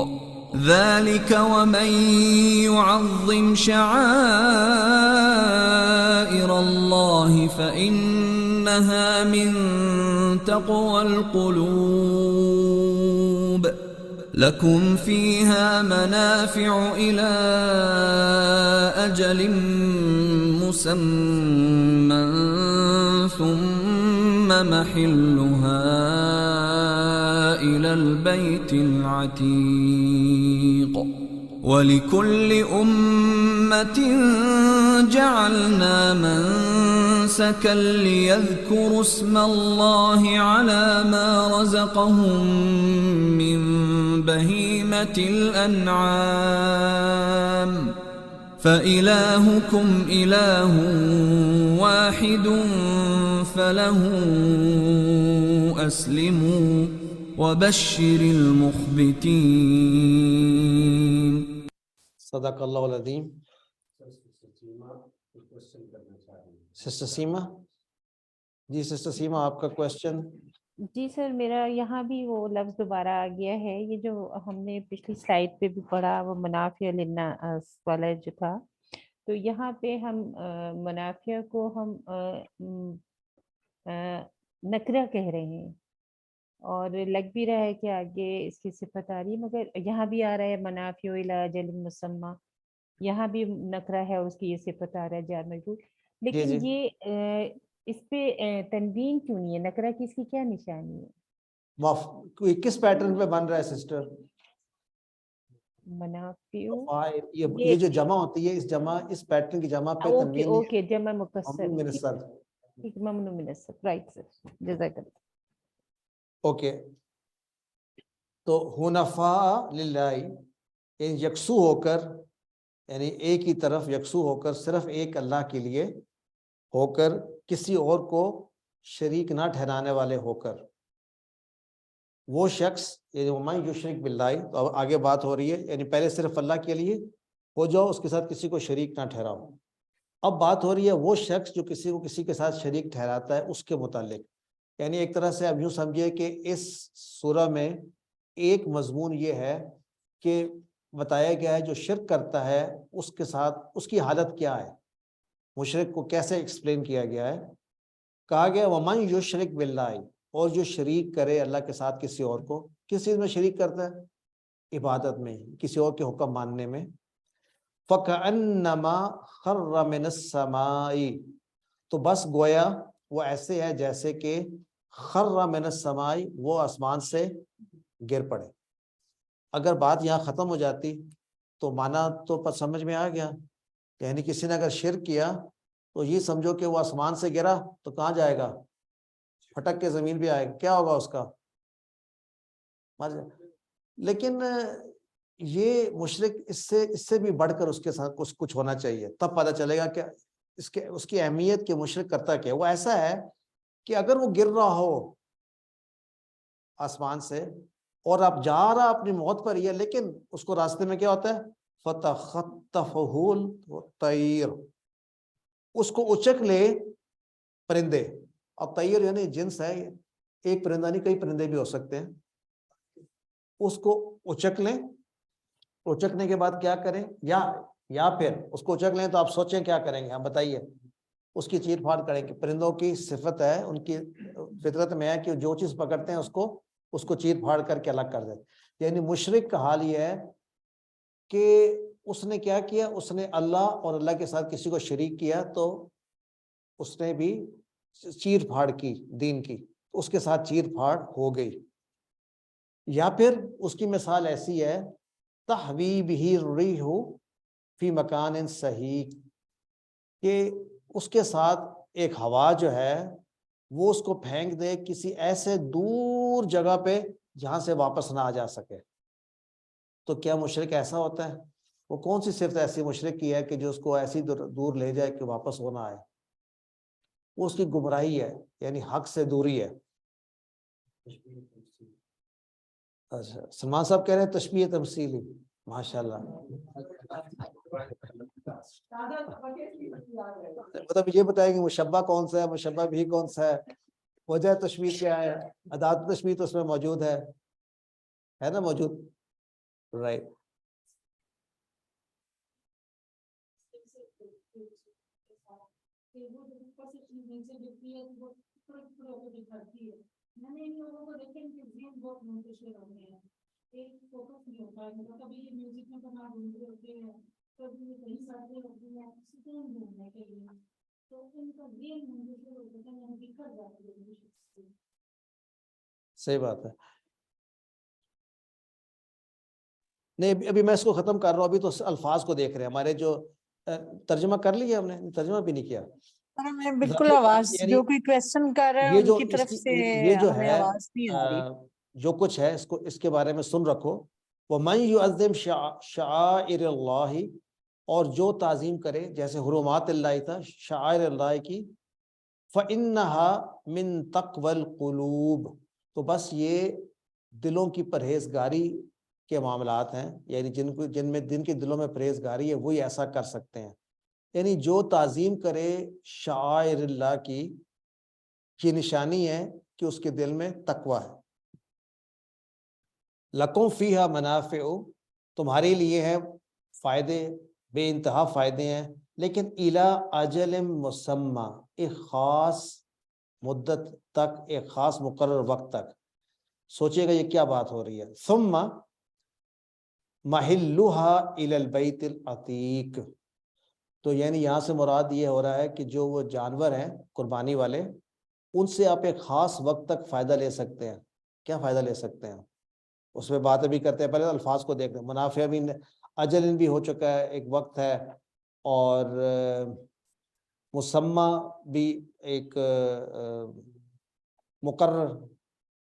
ذلك ومن يعظم شعائر الله فإنها من تقوى القلوب لكم فيها منافع إلى أجل مسمى ثم محلها إلى البيت العتيق ولكل أمة جعلنا منسكا ليذكروا اسم الله على ما رزقهم من بهيمة الأنعام فإلهكم إله واحد فله أسلموا وبشر المخبتين. صدق اللہ العظیم. سسٹر سیما. جی سسٹر سیما آپ کا کوشچن. جی سر میرا یہاں بھی وہ لفظ دوبارہ آ گیا ہے، یہ جو ہم نے پچھلی سلائڈ پہ بھی پڑھا وہ منافع للناس والا جو تھا، تو یہاں پہ ہم منافع کو ہم نکرہ کہہ رہے ہیں اور لگ بھی رہا ہے کہ آگے اس کی صفت آ رہی ہے، مگر یہاں بھی آ رہا ہے منافع الی اجل مسمى، یہاں بھی نکرہ ہے اس کی یہ صفت آ رہا ہے جار مجرور، لیکن یہ اس پہ تنوین کیوں نہیں ہے؟ نکرہ کی اس کی کیا نشانی ہے؟ کس پیٹرن پہ بن رہا ہے سسٹر؟ منافع یہ جو جمع ہوتی ہے اس پیٹرن کی جمع پہ تنوین. اوکے جمع مکسر ممنوع من الصرف. ٹھیک، ممنوع من الصرف، رائٹ سر، جزاک اللہ. اوکے تو حنفاء للہ یعنی یکسو ہو کر، یعنی ایک ہی طرف یکسو ہو کر، صرف ایک اللہ کے لیے ہو کر، کسی اور کو شریک نہ ٹھہرانے والے ہو کر. وہ شخص یعنی ومن یشرک باللہ، تو اب آگے بات ہو رہی ہے یعنی پہلے صرف اللہ کے لیے ہو جاؤ، اس کے ساتھ کسی کو شریک نہ ٹھہراؤ. اب بات ہو رہی ہے وہ شخص جو کسی کو کسی کے ساتھ شریک ٹھہراتا ہے اس کے متعلق. یعنی ایک طرح سے اب یوں سمجھیے کہ اس سورہ میں ایک مضمون یہ ہے کہ بتایا گیا ہے جو شرک کرتا ہے اس کے ساتھ اس کی حالت کیا ہے، مشرک کو کیسے ایکسپلین کیا گیا ہے. کہا گیا ومن یشرک باللہ، اور جو شریک کرے اللہ کے ساتھ کسی اور کو، کس چیز میں شریک کرتا ہے؟ عبادت میں، کسی اور کے حکم ماننے میں. فَكَأَنَّمَا خَرَّ مِنَ السَّمَاءِ، تو بس گویا وہ ایسے ہے جیسے کہ خَرَّ مِنَ السَّمَاءِ، وہ آسمان سے گر پڑے. اگر بات یہاں ختم ہو جاتی تو معنی تو سمجھ میں آ گیا، یعنی کسی نے اگر شرک کیا تو یہ سمجھو کہ وہ آسمان سے گرا تو کہاں جائے گا؟ پھٹک کے زمین پہ آئے گا، کیا ہوگا اس کا؟ مر جائے. لیکن یہ مشرک اس سے بھی بڑھ کر اس کے ساتھ کچھ ہونا چاہیے، تب پتہ چلے گا کہ اس کی اہمیت کہ مشرک کرتا کیا. وہ ایسا ہے کہ اگر وہ گر رہا ہو آسمان سے اور آپ جا رہا اپنی موت پر ہی ہے، لیکن اس کو راستے میں کیا ہوتا ہے؟ فَتَخَطَّفُهُ الطَّيْرُ، اس کو اچک لے پرندے. اب طیر یعنی جنس ہے، ایک پرندہ نہیں کئی پرندے بھی ہو سکتے ہیں. اس کو اچک لیں، اچکنے کے بعد کیا کریں؟ یا پھر اس کو اچک لیں تو آپ سوچیں کیا کریں گے؟ آپ بتائیے. اس کی چیر پھاڑ کریں گے. پرندوں کی صفت ہے، ان کی فطرت میں ہے کہ جو چیز پکڑتے ہیں اس کو چیر پھاڑ کر کے الگ کر دیتے. یعنی مشرک کا حال یہ ہے کہ اس نے کیا کیا؟ اس نے اللہ اور اللہ کے ساتھ کسی کو شریک کیا تو اس نے بھی چیر پھاڑ کی دین کی، اس کے ساتھ چیر پھاڑ ہو گئی. یا پھر اس کی مثال ایسی ہے تحوی بہ الریح فی مکان صحیح، کہ اس کے ساتھ ایک ہوا جو ہے وہ اس کو پھینک دے کسی ایسے دور جگہ پہ جہاں سے واپس نہ آ جا سکے. تو کیا مشرک ایسا ہوتا ہے؟ وہ کون سی صفت ایسی مشرک کی ہے کہ جو اس کو ایسی دور لے جائے کہ واپس وہ نہ آئے؟ وہ اس کی گمراہی ہے، یعنی حق سے دوری ہے. اچھا سلمان صاحب کہہ رہے ہیں تشبیہ تمثیلی، ماشاءاللہ. مطلب یہ بتائیں گے مشبہ کون سا ہے، مشبہ بھی کون سا ہے، وجہ تشبیہ کیا ہے؟ ادات تشبیہ تو اس میں موجود ہے نا موجود، رائٹ. میں نے ان لوگوں کو دیکھا ان کے ذہن بہت منتشر ہو گئے ہیں، ایک فوکس نہیں ہوتا ہے. کبھی یہ میوزک میں بنا ڈھونڈ ہوتے ہیں، کبھی یہ کہیں ساتھ ہوتی ہیں سکون ڈھونڈنے کے لیے، تو ان کا ذہن منتشر ہو جاتا ہے، بکھر جاتے ہیں. صحیح بات ہے. نہیں ابھی میں اس کو ختم کر رہا ہوں، ابھی تو الفاظ کو دیکھ رہے ہیں. ہمارے جو ترجمہ کر لیا ہم نے، ترجمہ بھی نہیں کیا. میں بالکل آواز یعنی جو کوئی کویسچن کر رہا ہے یہ ان جو کی طرف سے یہ جو ہمیں ہے آواز نہیں آ رہی. جو کچھ ہے اس کے بارے میں سن رکھو. وَمَن يُعَظِّمْ شَعَائِرَ اللَّهِ، اور جو تعظیم کرے جیسے حرمات اللہ تھا شعائر اللہ کی، فَإِنَّهَا مِن تَقْوَى الْقُلُوبِ، تو بس یہ دلوں کی پرہیزگاری کے معاملات ہیں، یعنی جن کے دلوں میں پرہیزگاری ہے وہی ایسا کر سکتے ہیں. یعنی جو تعظیم کرے شعائر اللہ کی، یہ نشانی ہے کہ اس کے دل میں تقوی ہے. لَكُمْ فِيهَا مَنَافِعُ، تمہارے لیے ہے فائدے، بے انتہا فائدے ہیں، لیکن إِلَىٰ أَجَلٍ مُّسَمًّى، ایک خاص مدت تک، ایک خاص مقرر وقت تک. سوچئے گا یہ کیا بات ہو رہی ہے. ثُمَّ مَحِلُّهَا إِلَى الْبَيْتِ الْعَتِيقِ، تو یعنی یہاں سے مراد یہ ہو رہا ہے کہ جو وہ جانور ہیں قربانی والے، ان سے آپ ایک خاص وقت تک فائدہ لے سکتے ہیں. کیا فائدہ لے سکتے ہیں اس میں بات ابھی کرتے ہیں. پہلے الفاظ کو دیکھ لیں. منافع بھی اجل بھی ہو چکا ہے، ایک وقت ہے، اور مسمى بھی ایک مقرر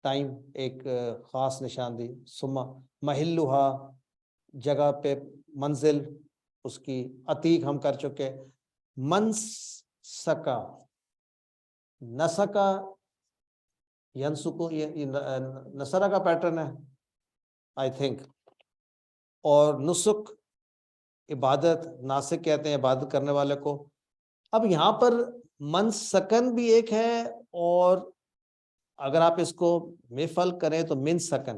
ٹائم، ایک خاص نشاندہی. ثم محلها، جگہ پہ، منزل اس کی. عتیق ہم کر چکے. منسکا، نسکا ینسکو، یہ نصرہ کا پیٹرن ہے آئی تھنک. اور نسک عبادت، ناسک کہتے ہیں عبادت کرنے والے کو. اب یہاں پر منسکن بھی ایک ہے، اور اگر آپ اس کو مفعل کریں تو من سکن،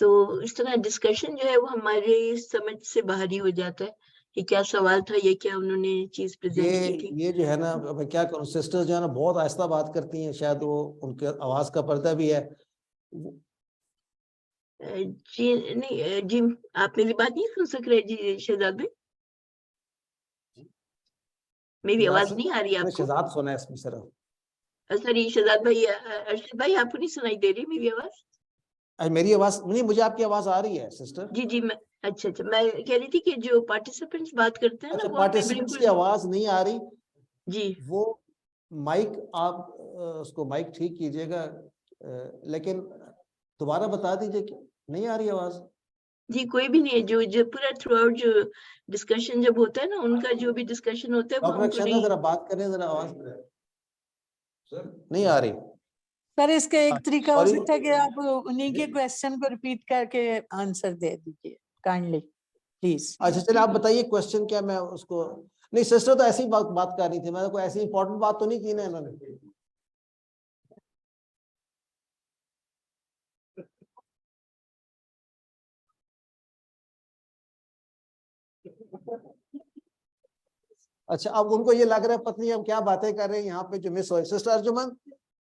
تو اس طرح ڈسکشن جو ہے وہ ہمارے سمجھ سے باہر ہی ہو جاتا ہے کہ کیا سوال تھا یا کیا انہوں نے چیز پریزنٹ کی تھی. یہ جو ہے نا میں کیا کروں سسٹرز جو ہے نا بہت آہستہ بات کرتی ہیں شاید وہ ان کے آواز کا پردہ بھی ہے. جی نہیں جی آپ میری بات نہیں سن سک رہے جی شہزاد بھائی؟ میری آواز نہیں آ رہی آپ کو؟ شہزاد سنا ہے اس میں صرف. سر شہزاد بھائی ارشد بھائی آپ کو نہیں سنائی دے رہی میری آواز؟ میری آواز نہیں مجھے آپ کی آواز آ رہی ہے سسٹر. جی جی میں اچھا میں کہہ رہی تھی کہ جو پارٹیسپینٹس بات کرتے ہیں نا وہ پارٹیسپینٹس کی آواز نہیں آ رہی جی وہ مائک آپ اس کو مائک ٹھیک کیجئے گا لیکن دوبارہ بتا دیجئے کہ نہیں آ رہی آواز. جی کوئی بھی نہیں ہے جو پورا تھرو آؤٹ جو ڈسکشن جب ہوتا ہے نا ان کا جو بھی ڈسکشن ہوتا ہے وہ ہم کو نہیں. ذرا بات کریں ذرا آواز نہیں آ رہی. سر اس کا ایک طریقہ ہو سکتا ہے کہ آپ انہیں کے کویسچن کو ریپیٹ کر کے آنسر دے دیجیے کائنڈلی پلیز. اچھا چلے آپ بتائیے کوشچن کیا میں اس کو نہیں سسٹر تو ایسی بات کر رہی تھی میں نے کوئی ایسی امپورٹنٹ بات تو نہیں کی نا انہوں نے. اچھا اب ان کو یہ لگ رہا ہے پتہ نہیں ہم کیا باتیں کر رہے ہیں یہاں پہ جو مس ہوئے. سسٹر ارجمن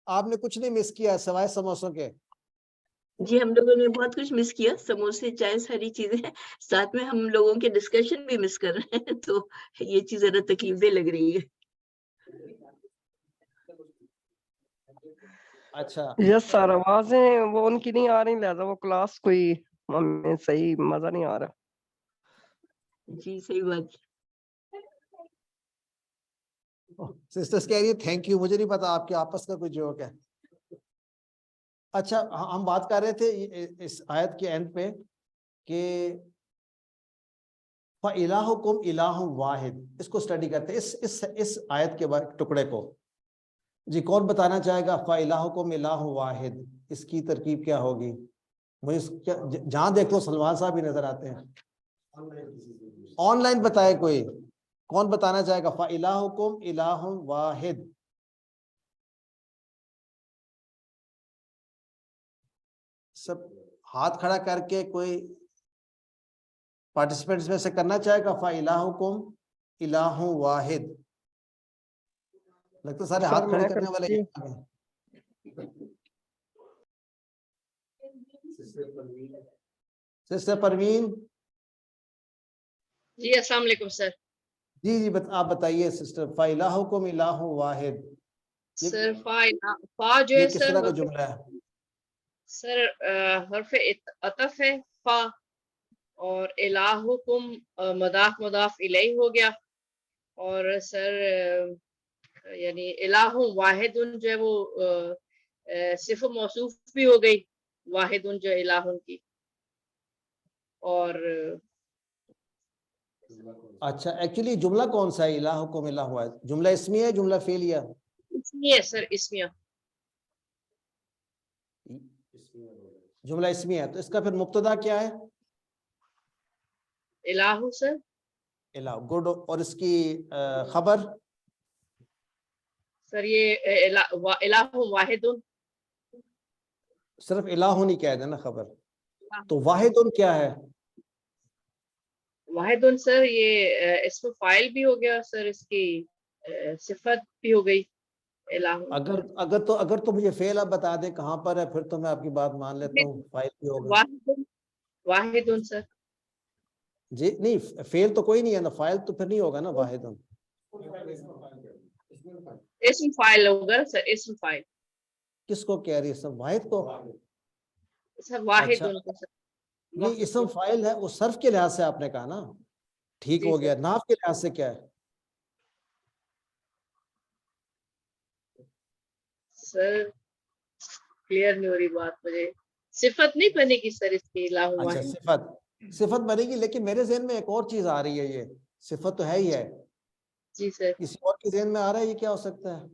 آپ نے کچھ نہیں مس کیا سوائے سموسوں کے. جی ہم لوگوں نے بہت کچھ مس کیا سموسے چائے ساری چیزیں ساتھ میں ہم لوگوں کے ڈسکشن بھی مس کر رہے ہیں تو یہ چیز ذرا تکلیف دہ لگ رہی ہے. اچھا یس سر آوازیں وہ ان کی نہیں آ رہی لہذا وہ کلاس کوئی ہمیں صحیح مزہ نہیں آ رہا. جی صحیح بات. سسٹرز کہہ رہی ہے تھینک یو مجھے نہیں پتا آپ کے آپس کا کوئی جوک ہے. اچھا ہم بات کر رہے تھے اس آیت کے اینڈ پہ کہ فَإِلَٰهُكُمْ إِلَٰهٌ وَاحِدٌ اس کو سٹڈی کرتے ہیں اس آیت کے ٹکڑے کو. جی کون بتانا چاہے گا فَإِلَٰهُكُمْ إِلَٰهٌ وَاحِدٌ اس کی ترکیب کیا ہوگی؟ مجھے جہاں دیکھو سلمان صاحب بھی نظر آتے ہیں. آن لائن بتائے کوئی کون بتانا چاہے گا فَإِلَٰهُكُمْ إِلَٰهٌ وَاحِدٌ. سب ہاتھ کھڑا کر کے کوئی پارٹیسپینٹس میں سے کرنا چاہے گا فَإِلَٰهُكُمْ إِلَٰهٌ وَاحِدٌ. لگتا سارے ہاتھ کھڑے کرنے والے سسٹر پروین. جی السلام علیکم سر. جی آپ بتائیے سسٹر فَإِلَٰهُكُمْ إِلَٰهٌ وَاحِدٌ سر فا جو ہے کس سر طرح کا جملہ ہے؟ سر حرف عطف ہے فا اور الہکم مضاف الیہ ہو گیا اور سر یعنی الہ واحد جو ہے وہ صفت موصوف بھی ہو گئی واحد جو الہ کی. اور اچھا ایکچولی جملہ کون سا ہے الہکم الہ واحد جملہ اسمی ہے جملہ فعلیہ؟ اسمی ہے سر اسمیہ. جملہ اسمی ہے تو اس کا پھر مبتدا کیا ہے؟ الہ سر. الہ گڈ. اور اس کی خبر؟ سر یہ الہ واحد. صرف الہ نہیں کہہ دینا خبر تو واحد کیا ہے؟ واحد سر یہ اسم فاعل بھی ہو گیا سر اس کی صفت بھی ہو گئی الہ. اگر تو مجھے فعل اب بتا دیں کہاں پر ہے پھر تو میں آپ کی بات مان لیتا ہوں فاعل بھی ہوگا. واحد سر. جی نہیں فعل تو کوئی نہیں ہے نا فاعل تو پھر نہیں ہوگا نا واحد. اسم فاعل ہوگا سر اسم فاعل. کس کو کہہ رہی ہے سب واحد کو؟ سر واحد نہیں اسم فاعل ہے وہ صرف کے لحاظ سے آپ نے کہا نا ٹھیک ہو گیا. ناف کے لحاظ سے کیا ہے؟ سر کلیئر نہیں ہو رہی بات مجھے. صفت نہیں بنے گی سر اس کی الہ واحد. اچھا صفت بنے گی لیکن میرے ذہن میں ایک اور چیز آ رہی ہے. یہ صفت تو ہے ہی ہے. جی سر. کسی اور کے ذہن میں آ رہا ہے یہ کیا ہو سکتا ہے؟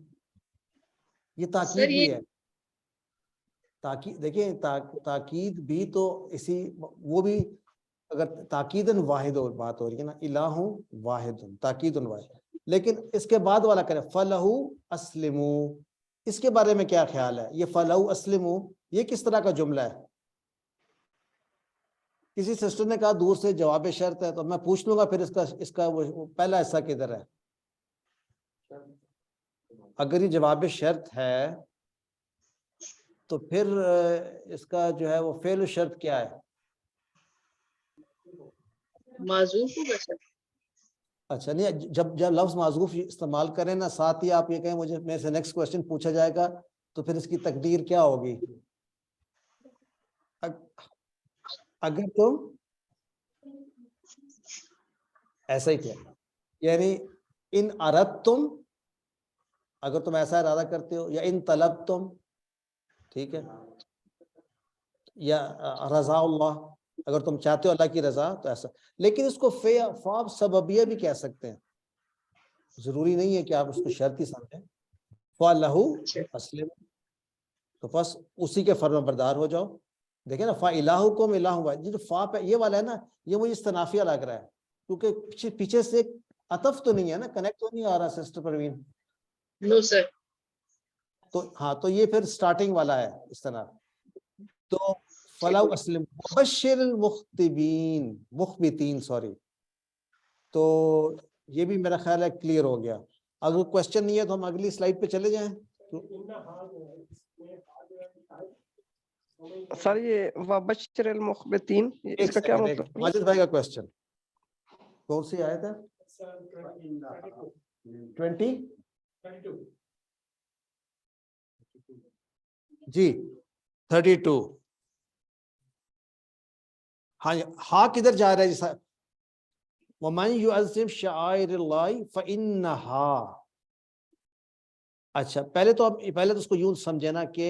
یہ تاکید بھی ہے. تاکید دیکھیں تاکید بھی تو اسی وہ بھی اگر تاکیدن واحد اور بات ہو رہی ہے نا الہ واحد تاکید واحد لیکن اس کے بعد والا کرے فَلَهُ أَسْلِمُوا اس کے بارے میں کیا خیال ہے؟ یہ فَلَهُ أَسْلِمُوا یہ کس طرح کا جملہ ہے؟ کسی سسٹر نے کہا دور سے جواب شرط ہے، تو میں پوچھ لوں گا پھر اس کا وہ پہلا حصہ کدھر ہے. اگر یہ جواب شرط ہے تو پھر اس کا جو ہے وہ فعل شرط کیا ہے؟ معذوف ہوگا سر. اچھا نہیں، جب لفظ معذوف استعمال کریں نا، ساتھ ہی آپ یہ کہیں مجھے میرے سے نیکسٹ کوشچن پوچھا جائے گا تو پھر اس کی تقدیر کیا ہوگی؟ اگر تم ایسا ہی کیا، یعنی ان اردتم، اگر تم ایسا ارادہ کرتے ہو، یا ان طلبتم، ٹھیک ہے، یا رضا اللہ، اگر تم چاہتے ہو اللہ کی رضا تو ایسا. لیکن اس کو فا سببیہ بھی کہہ سکتے ہیں، ضروری نہیں ہے کہ آپ اس کو شرط ہی سمجھیں. فَلَهُ اسلم، تو بس اسی کے فرما بردار ہو جاؤ. دیکھیں نا، فَإِلَٰهُكُمْ إِلَٰهٌ وَاحِدٌ، یہ جو فا پہ یہ والا ہے نا، یہ مجھے استنافیہ لگ رہا ہے، کیونکہ پیچھے سے ایک عطف تو نہیں ہے نا، کنیکٹ تو نہیں آ رہا سسٹر پروین. نو سر. تو ہاں، تو یہ پھر سٹارٹنگ والا ہے اس طرح. تو فَلَوْ أَسْلِمْ وَبَشِّرِ الْمُخْبِتِينَ، مخبتین سوری. تو یہ بھی میرا خیال ہے کلیئر ہو گیا. اگر کوشچن نہیں ہے تو ہم اگلی سلائیڈ پہ چلے جائیں. سر یہ وبشر المخبتین، اس کا کیا مطلب ہے؟ ماجد بھائی کا کوشچن کون سی آیت ہے؟ 20 جی 32. ہاں ہاں کدھر جا رہا ہے جیسا؟ وَمَن يُعَظِّمْ شَعَائِرَ اللَّهِ فَإِنَّهَا. اچھا پہلے تو اس کو یوں سمجھے نا کہ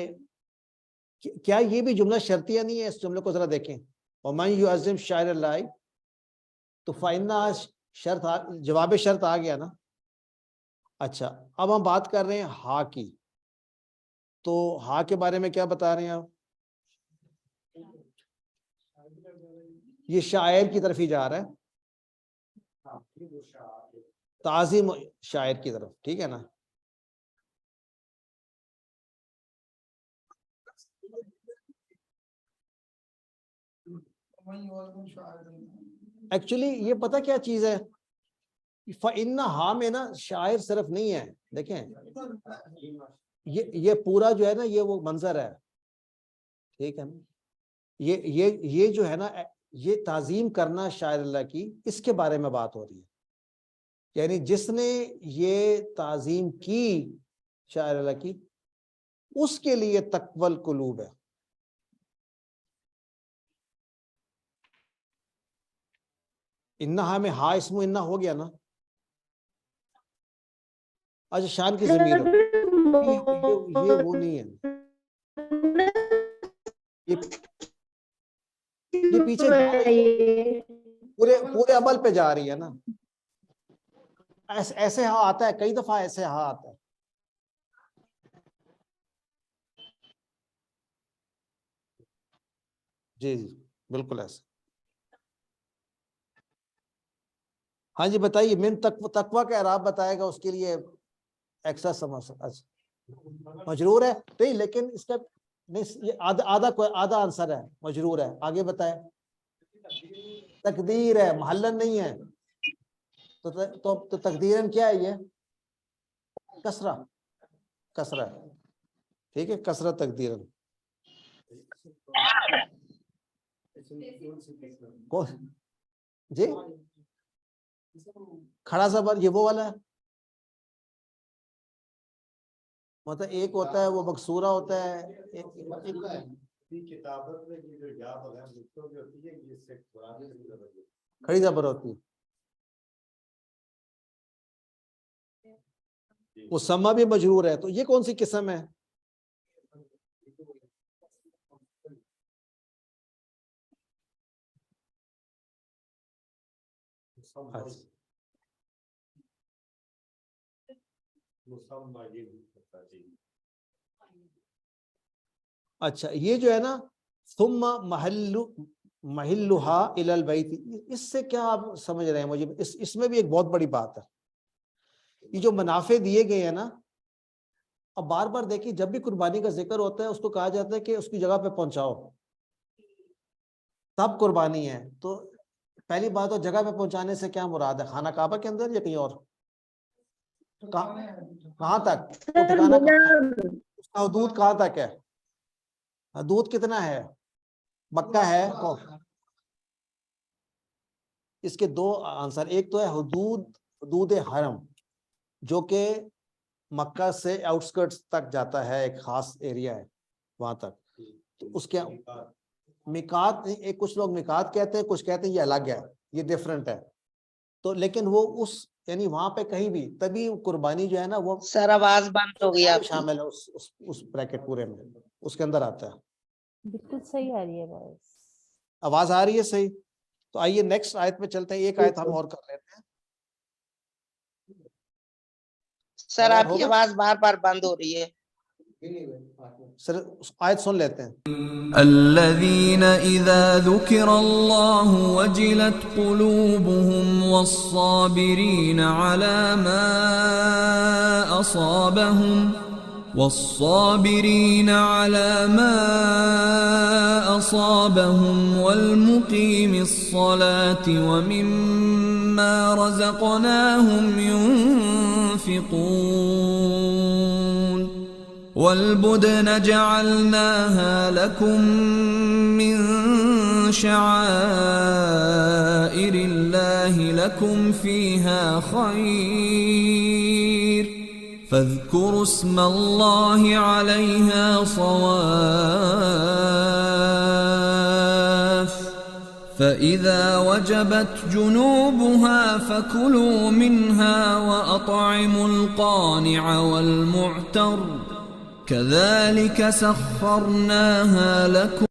کیا یہ بھی جملہ شرطیہ نہیں ہے؟ اس جملے کو ذرا دیکھیں. وَمَن يُعَظِّمْ شَعَائِرَ اللَّهِ، تو فَإِنَّهَا شرط، جواب شرط آ گیا نا. اچھا اب ہم بات کر رہے ہیں ہا کی، تو ہا کے بارے میں کیا بتا رہے ہیں آپ؟ یہ شاعر کی طرف ہی جا رہا ہے، تعظیم شاعر کی طرف، ٹھیک ہے نا. ایکچولی یہ پتہ کیا چیز ہے، فَإِنَّهَا میں نا شاعر صرف نہیں ہے. دیکھیں یہ پورا جو ہے نا، یہ وہ منظر ہے، ٹھیک ہے نا. یہ جو ہے نا، یہ تعظیم کرنا شاعر اللہ کی، اس کے بارے میں بات ہو رہی ہے. یعنی جس نے یہ تعظیم کی شاعر اللہ کی، اس کے لیے تقوی القلوب ہے. انہا میں ہا اسم انہا ہو گیا نا. اچھا شان کی ضمیر یہ وہ نہیں ہے، یہ پیچھے جا رہی ہے، پورے عمل پہ جا رہی ہے نا. ایسے ہاں آتا ہے کئی دفعہ، ایسے ہاں آتا ہے. جی جی بالکل ایسے. ہاں جی بتائیے. من تقوی کا اعراب بتائے گا، اس کے لیے ایکسٹرا سمجھ. اچھا مجرور ہے نہیں، لیکن اس کا نہیں، یہ آدھا آنسر ہے، مجرور ہے. آگے بتائیں. تقدیر ہے، محلن نہیں ہے. تو تقدیرن کیا ہے؟ یہ کسرہ ہے، ٹھیک ہے، کسرہ تقدیرن. جی کھڑا زبر یہ وہ والا ہے، مطلب ایک ہوتا ہے وہ مکسورہ ہوتا ہے، کھڑی زبر ہوتی ہے. وہ سما بھی مجرور ہے. تو یہ کون سی قسم ہے؟ اچھا یہ جو ہے نا ثم محلھا الی البیت، اس سے کیا آپ سمجھ رہے ہیں؟ مجھے اس میں بھی ایک بہت بڑی بات ہے. یہ جو منافع دیے گئے ہیں نا، اب بار بار دیکھیے جب بھی قربانی کا ذکر ہوتا ہے اس کو کہا جاتا ہے کہ اس کی جگہ پہ پہنچاؤ. تب قربانی ہے. تو پہلی بات تو جگہ پہ پہنچانے سے کیا مراد ہے؟ خانہ کعبہ کے اندر یا کہیں اور؟ کہاں تک وہ ٹھکانہ اس کا حدود کہاں تک ہے؟ حدود کتنا ہے؟ مکہ ہے. اس کے دو آنسر. ایک تو ہے حدود حرم جو کہ مکہ سے آؤٹسکرٹس تک جاتا ہے، ایک خاص ایریا ہے وہاں تک. تو اس کے میقات، ایک کچھ لوگ میقات کہتے ہیں، کچھ کہتے ہیں یہ الگ ہے، یہ ڈیفرنٹ ہے. تو لیکن وہ اس یعنی وہاں پہ کہیں بھی تبھی قربانی جو ہے نا وہ سر آواز بند ہو گئی آپ کی. شامل ہے اس بریکٹ پورے میں، اس کے اندر آتا ہے. بالکل صحیح آ رہی ہے آواز. آواز آ رہی ہے صحیح؟ تو آئیے نیکسٹ آیت میں چلتے ہیں. ایک آیت ہم اور کر لیتے ہیں. سر آپ کی آواز بار بار بند ہو رہی ہے. سر آیت سن لیتے ہیں. الذين إذا ذكر الله وجلت قلوبهم والصابرين على ما أصابهم والمقيم الصلاة ومما رزقناهم ينفقون والبدن جعلناها لكم من شعائر الله لكم فيها خير فاذكروا اسم الله عليها صواف فإذا وجبت جنوبها فكلوا منها وأطعموا القانع والمعتر كذلك سخرناها لكم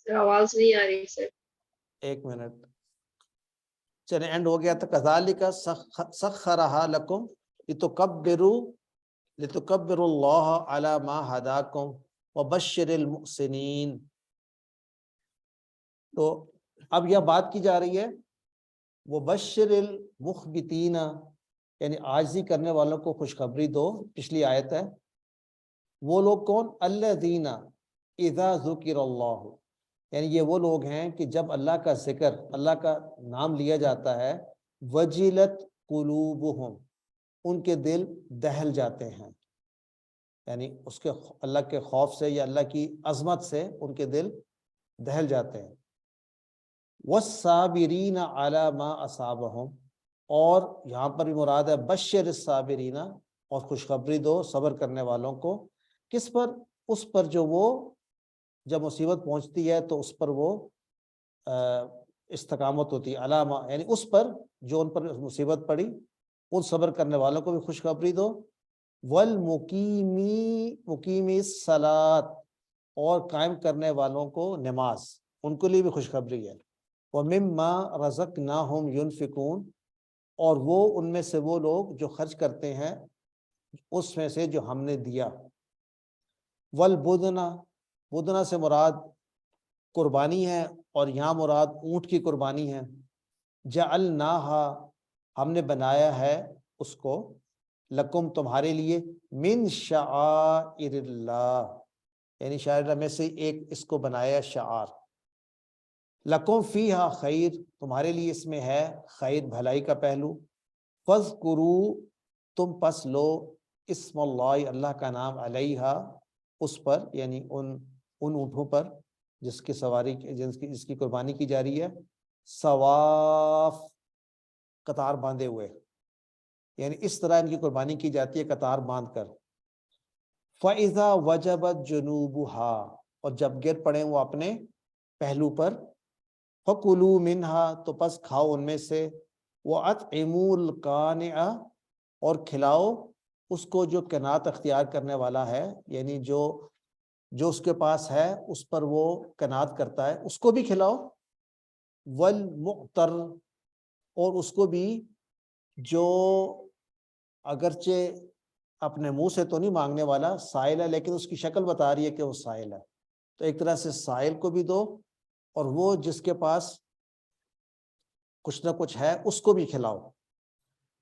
آواز نہیں آ رہی سر. ایک منٹ چلے اینڈ ہو گیا. تو کذالک سخرھا لکم لتکبروا اللہ علی ما ہداکم وبشر المحسنین. تو اب یہ بات کی جا رہی ہے وبشر المخبتین، یعنی عاجزی کرنے والوں کو خوشخبری دو. پچھلی آیت ہے. وہ لوگ کون؟ الذین اذا ذکر اللہ، یعنی یہ وہ لوگ ہیں کہ جب اللہ کا ذکر، اللہ کا نام لیا جاتا ہے، وجلت قلوبہم، ان کے دل دہل جاتے ہیں. یعنی اس کے اللہ کے خوف سے یا اللہ کی عظمت سے ان کے دل دہل جاتے ہیں. والصابرین علی ما اصابہم، اور یہاں پر بھی مراد ہے بشر الصابرین، اور خوشخبری دو صبر کرنے والوں کو. کس پر؟ اس پر جو وہ جب مصیبت پہنچتی ہے تو اس پر وہ استقامت ہوتی ہے. علامہ یعنی اس پر جو ان پر مصیبت پڑی، ان صبر کرنے والوں کو بھی خوشخبری دو. مقیمی الصلاۃ، اور قائم کرنے والوں کو نماز، ان کے لیے بھی خوشخبری ہے. وَمِمَّا رَزَقْنَاهُمْ يُنْفِقُونَ، اور وہ ان میں سے وہ لوگ جو خرچ کرتے ہیں اس میں سے جو ہم نے دیا. وَالْبُدْنَ، بدنہ سے مراد قربانی ہے، اور یہاں مراد اونٹ کی قربانی ہے. جعلناہا، ہم نے بنایا ہے اس کو، لکم تمہارے لیے، من شعائر اللہ، یعنی شعائر اللہ میں سے ایک اس کو بنایا شعار. لکم فیہا خیر، تمہارے لیے اس میں ہے خیر، بھلائی کا پہلو. فاذکروا، تم پس لو، اسم اللہ، اللہ کا نام، علیہا، اس پر، یعنی ان اونٹوں پر جس کی سواری جس کی قربانی کی جا رہی ہے. صواف، قطار باندھے ہوئے، یعنی اس طرح ان کی قربانی کی جاتی ہے قطار باندھ کر. فَإِذَا وَجَبَتْ جُنُوبُهَا، اور جب گر پڑے وہ اپنے پہلو پر. فَكُلُوا مِنْهَا، تو پس کھاؤ ان میں سے. وَأَطْعِمُوا الْقَانِعَ، اور کھلاؤ اس کو جو قناعت اختیار کرنے والا ہے، یعنی جو اس کے پاس ہے اس پر وہ قناعت کرتا ہے، اس کو بھی کھلاؤ. والمعتر، اور اس کو بھی جو اگرچہ اپنے منہ سے تو نہیں مانگنے والا، سائل ہے، لیکن اس کی شکل بتا رہی ہے کہ وہ سائل ہے. تو ایک طرح سے سائل کو بھی دو، اور وہ جس کے پاس کچھ نہ کچھ ہے اس کو بھی کھلاؤ.